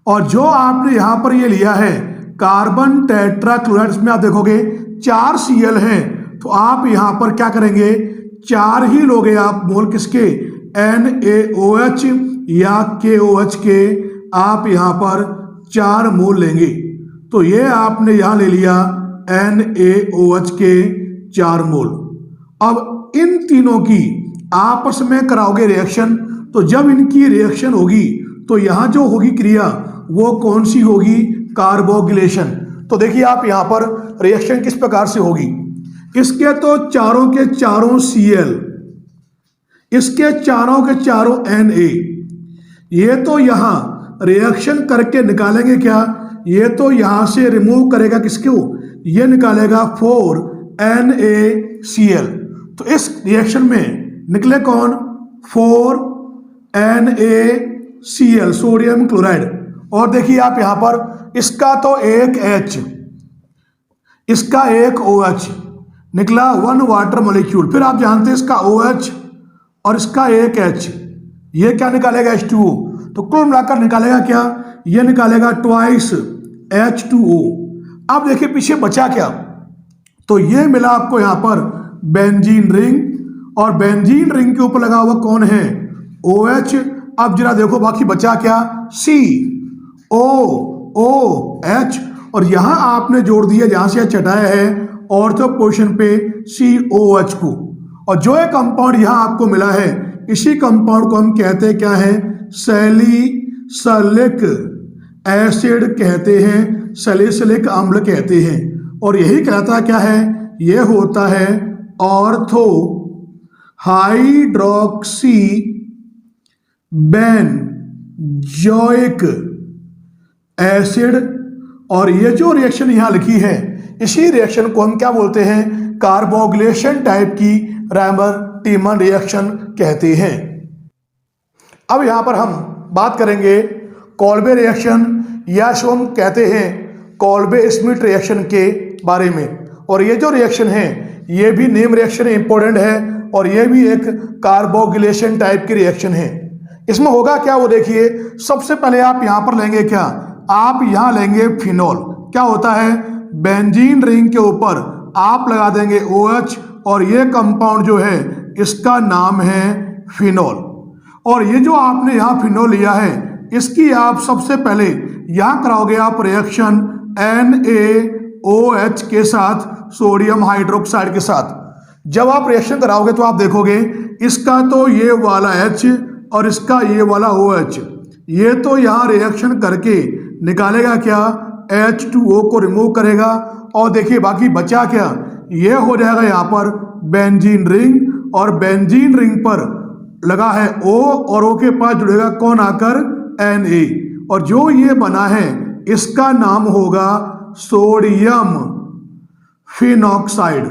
और जो आपने यहां पर ये लिया है कार्बन टेट्रा क्लोराइड, इसमें आप देखोगे 4 Cl हैं, तो आप यहां पर क्या करेंगे, 4 ही लोगे आप मोल किसके, NaOH या KOH के, आप यहां पर 4 मोल लेंगे। तो ये आपने यहां ले लिया NaOH के 4 मोल। अब इन तीनों की आपस में कराओगे रिएक्शन, तो जब इनकी रिएक्शन होगी तो यहां जो होगी क्रिया वो कौन सी होगी, कार्बोक्सिलेशन। तो देखिए आप यहां पर रिएक्शन किस प्रकार से होगी, इसके तो चारों के चारों Cl, इसके चारों के चारों Na, ये तो यहां रिएक्शन करके निकालेंगे क्या, ये तो यहां से रिमूव करेगा किसको, ये निकालेगा 4NaCl। तो इस रिएक्शन में निकले कौन, 4NaCl सोडियम क्लोराइड। और देखिए आप यहां पर इसका तो एक H, इसका एक OH निकला, 1 वाटर मॉलिक्यूल। फिर आप जानते हैं इसका OH और इसका एक H, ये क्या निकालेगा, H2O। तो कुल मिलाकर निकालेगा क्या, ये निकालेगा ट्वाइस H2O। अब देखिए पीछे बचा क्या, तो ये मिला आपको यहां पर बेंजीन रिंग, और बेंजीन रिंग के ऊपर लगा हुआ कौन है, OH। अब जरा देखो बाकी बचा क्या, COOH, और यहां आपने जोड़ दिया जहां से चटाया है ऑर्थो पोजीशन पे COH को। और जो ये कंपाउंड यहां आपको मिला है, इसी कंपाउंड को हम कहते हैं क्या है, सैलिसिलिक एसिड कहते हैं, सैलिसिलिक अम्ल कहते हैं। और यही कहता क्या है, ये होता है ऑर्थो हाइड्रोक्सी बेंजोइक एसिड। और ये जो रिएक्शन यहां लिखी है, इसी रिएक्शन को हम क्या बोलते हैं, कार्बोक्सिलेशन टाइप की रैमर टीमन रिएक्शन कहते हैं। अब यहां पर हम बात करेंगे कॉल्बे रिएक्शन, या इसको हम कहते हैं कॉल्बे स्मिथ रिएक्शन के बारे में। और ये जो रिएक्शन है ये भी नेम रिएक्शन इंपॉर्टेंट है, और ये भी एक कार्बोक्सिलेशन टाइप की रिएक्शन है। इसमें होगा क्या वो देखिए, सबसे पहले आप यहां पर लेंगे क्या, आप यहां लेंगे फिनॉल। क्या होता है, बेंजीन रिंग के ऊपर आप लगा देंगे OH, और ये कंपाउंड जो है इसका नाम है फिनॉल। और ये जो आपने यहां फिनॉल लिया है, इसकी आप सबसे पहले यहां कराओगे आप रिएक्शन NaOH के साथ, सोडियम हाइड्रोक्साइड के साथ। जब आप रिएक्शन कराओगे तो आप देखोगे इसका तो ये वाला H और इसका ये वाला OH, ये तो यहां रिएक्शन करके निकालेगा क्या, H2O को रिमूव करेगा। और देखिए बाकी बचा क्या, ये हो जाएगा यहां पर बेंजीन रिंग, और बेंजीन रिंग पर लगा है O, और O के पास जुड़ेगा कौन आकर, Na। और जो ये बना है इसका नाम होगा सोडियम फिनॉक्साइड।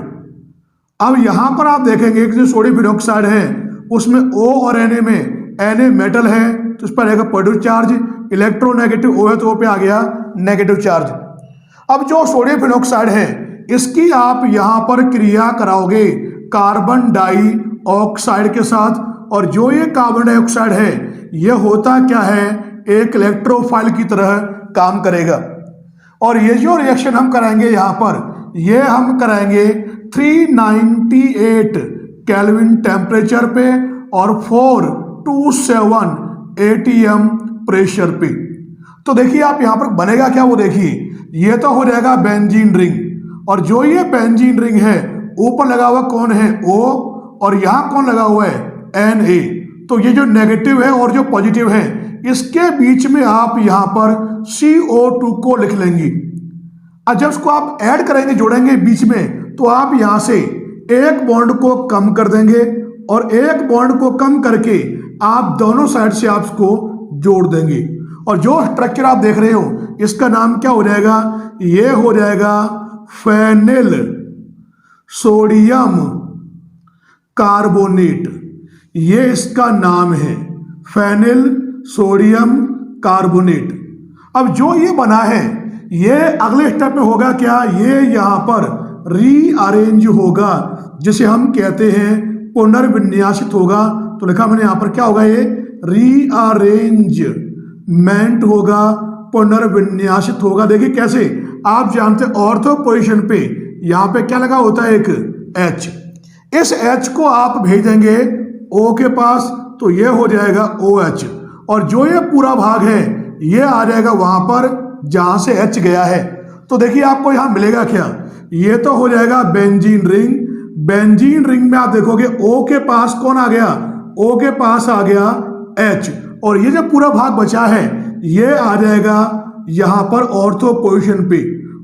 अब यहां पर आप देखेंगे कि जो सोडियम फिनॉक्साइड है उसमें O और Na में, Na मेटल है तो उस पर रहेगा पॉजिटिव चार्ज, इलेक्ट्रोनेगेटिव O है तो O पे आ गया नेगेटिव चार्ज। अब जो सोडियम फिनॉक्साइड है इसकी आप यहां पर क्रिया कराओगे कार्बन डाइऑक्साइड के साथ, और जो ये कार्बन डाइऑक्साइड है ये होता क्या है, एक इलेक्ट्रोफाइल की तरह काम करेगा। और ये जो रिएक्शन हम कराएंगे यहां पर, ये हम कराएंगे 398 केल्विन टेम्परेचर पे और 427 atm प्रेशर पे। तो देखिए आप यहां पर बनेगा क्या वो देखिए, ये तो हो जाएगा बेंजीन रिंग, और जो ये बेंजीन रिंग है ऊपर लगा हुआ कौन है, O, और यहां कौन लगा हुआ है, Na। तो ये जो नेगेटिव है और जो पॉजिटिव है, इसके बीच में आप यहां पर CO2 को लिख लेंगे। और जब उसको आप ऐड करेंगे, जोड़ेंगे बीच में, तो आप यहां से एक बॉन्ड को कम कर देंगे और एक बॉन्ड को कम करके आप दोनों साइड से आप इसको जोड़ देंगे। और जो स्ट्रक्चर आप देख रहे हो इसका नाम क्या हो जाएगा, ये हो जाएगा फेनिल सोडियम कार्बोनेट। ये इसका नाम है, फेनिल सोडियम कार्बोनेट। अब जो ये बना है ये अगले स्टेप में होगा क्या, ये यहां पर रीअरेंज होगा, जिसे हम कहते हैं पुनर्विन्यासित होगा। तो लिखा मैंने यहां पर क्या होगा, ये रीअरेंजमेंट होगा, पुनर्विन्यासित होगा। देखिए कैसे, आप जानते हैं ऑर्थो पोजीशन पे यहां पे क्या लगा होता है, एक H। इस H को आप भेजेंगे O के पास, तो ये हो जाएगा OH, और जो ये पूरा भाग है ये आ जाएगा वहां पर जहां से H गया है। तो देखिए आपको यहां मिलेगा क्या, ये तो हो जाएगा बेंजीन रिंग। बेंजीन रिंग में आप देखोगे O के पास कौन आ गया, O के पास आ गया H, और ये जो पूरा भाग बचा है ये आ जाएगा यहां पर ऑर्थो पोजीशन पे।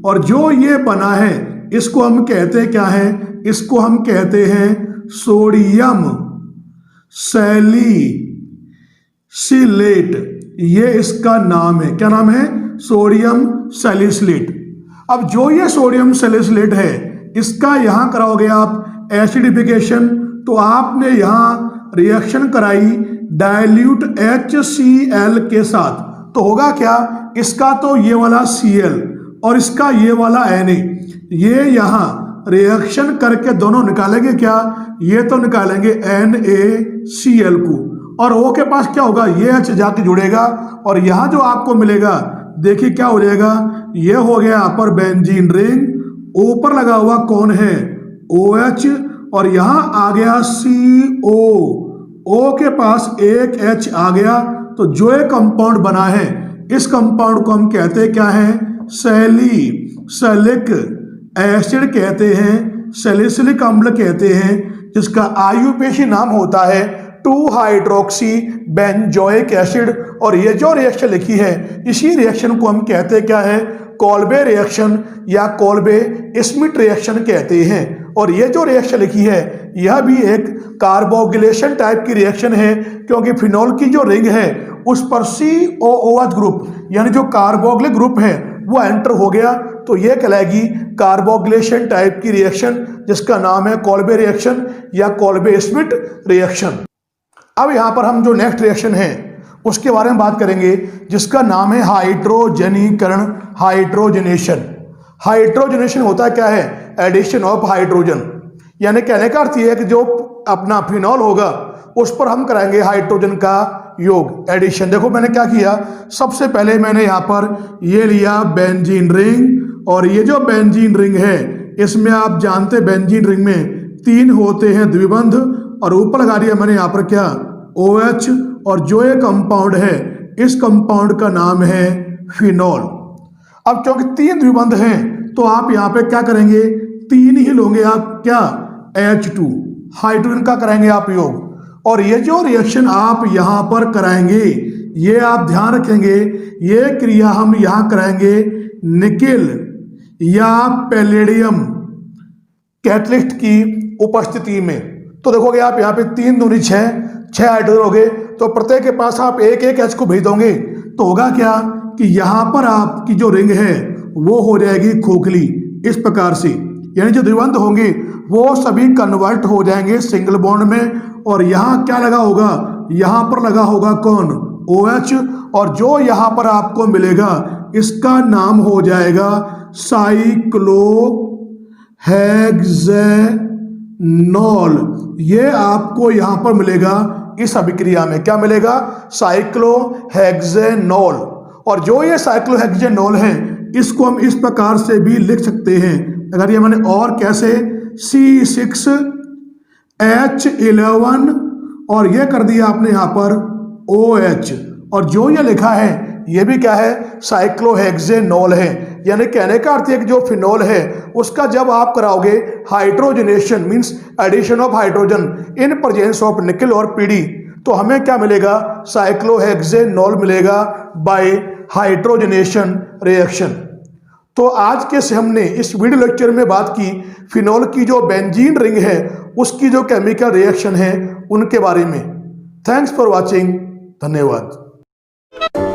और जो ये बना है इसको हम कहते हैं क्या है, इसको हम कहते हैं सोडियम सैलिसिलेट। ये इसका नाम है, क्या नाम है, सोडियम सैलिसिलेट। अब जो ये सोडियम सैलिसिलेट है इसका यहां कराओगे आप एसिडिफिकेशन, तो आपने यहां रिएक्शन कराई डाइल्यूट HCl के साथ, तो होगा क्या, इसका तो ये वाला Cl और इसका ये वाला Na, ये यहां रिएक्शन करके दोनों निकालेंगे क्या, ये तो निकालेंगे NaCl को, और O के पास क्या होगा, ये H जाके जुड़ेगा, और यहां जो आपको मिलेगा देखिए क्या हो जाएगा, ये हो गया यहाँ पर बेंजीन रिंग, ऊपर लगा हुआ कौन है OH, और यहां आ गया CO, O के पास एक H आ गया। तो जो एक कंपाउंड बना है इस कंपाउंड को हम कहते हैं क्या है, सैलिसिलिक एसिड कहते हैं, सैलिसिलिक अम्ल कहते हैं, जिसका आयुपेशी नाम होता है 2 हाइड्रोक्सी बेंजोइक एसिड। और ये जो रिएक्शन लिखी है इसी रिएक्शन को हम कहते हैं क्या है, कोल्बे रिएक्शन या कोल्बे स्मिथ रिएक्शन कहते हैं। और ये जो रिएक्शन लिखी है यह भी एक कार्बोक्सिलेशन टाइप की रिएक्शन है, क्योंकि फिनॉल की जो रिंग है उस पर COOH ग्रुप यानी जो कार्बोक्सिलिक ग्रुप है वो एंटर हो गया, तो ये कहलाएगी कार्बोक्सिलेशन टाइप की रिएक्शन, जिसका नाम है कोल्बे रिएक्शन या कोल्बे स्मिथ रिएक्शन। अब यहाँ पर हम जो नेक्स्ट रिएक्शन है उसके बारे में बात करेंगे, जिसका नाम है हाइड्रोजनीकरण, हाइड्रोजनेशन। हाइड्रोजनेशन होता क्या है, एडिशन ऑफ हाइड्रोजन, यानी कहने का अर्थ यह है कि जो अपना फिनॉल होगा उस पर हम कराएंगे हाइड्रोजन का योग, एडिशन। देखो मैंने क्या किया, सबसे पहले मैंने यहाँ पर ये लिया बेंजीन रिंग, और ये जो बेंजीन रिंग है इसमें आप जानते बेंजीन रिंग में 3 होते हैं द्विबंध, और ऊपर लगा दिया मैंने यहाँ पर क्या OH, और जो ये कंपाउंड है इस कंपाउंड का नाम है फिनॉल। अब क्योंकि 3 द्विबंध हैं तो आप यहाँ पे क्या करेंगे, 3 ही लोगे आप, क्या H2 हाइड्रोजन का कराएंगे आप योग। और ये जो रिएक्शन आप यहाँ पर कराएंगे ये आप ध्यान रखेंगे, ये क्रिया हम यहाँ कराएंगे निकेल या पैलेडियम कैटलिस्ट की उपस्थिति में। तो देखोगे आप यहाँ पे 3 दूनी 6 हाइड्रोजन हो गए, तो प्रत्येक के पास आप एक H को भेज दोगे, तो होगा क्या कि यहाँ पर आपकी जो रिंग है वो हो जाएगी खोखली इस प्रकार से, यानी जो द्विबंध होंगे वो सभी कन्वर्ट हो जाएंगे सिंगल बॉन्ड में। और यहाँ क्या लगा होगा, यहाँ पर लगा होगा कौन OH, और जो यहाँ पर आपको मिलेगा इसका नाम हो जाएगा साइक्लोहेक्सेनॉल। ये आपको यहाँ पर मिलेगा इस अभिक्रिया में, क्या मिलेगा, साइक्लोहेक्सेनॉल। और जो ये साइक्लोहेक्सेनॉल है इसको हम इस प्रकार से भी लिख सकते हैं, अगर ये मैंने और कैसे C6H11 और ये कर दिया आपने यहाँ पर OH, और जो ये लिखा है ये भी क्या है, साइक्लोहेक्सेनॉल है। यानी कहने का अर्थ है कि जो फिनॉल है उसका जब आप कराओगे hydrogenation means addition of hydrogen in presence of nickel और PD, तो हमें क्या मिलेगा, साइक्लोहेक्सेनॉल मिलेगा बाय हाइड्रोजनेशन रिएक्शन। तो आज के से हमने इस वीडियो लेक्चर में बात की फिनॉल की जो बेंजीन रिंग है उसकी जो केमिकल रिएक्शन है उनके बारे में। थैंक्स फॉर वॉचिंग, धन्यवाद।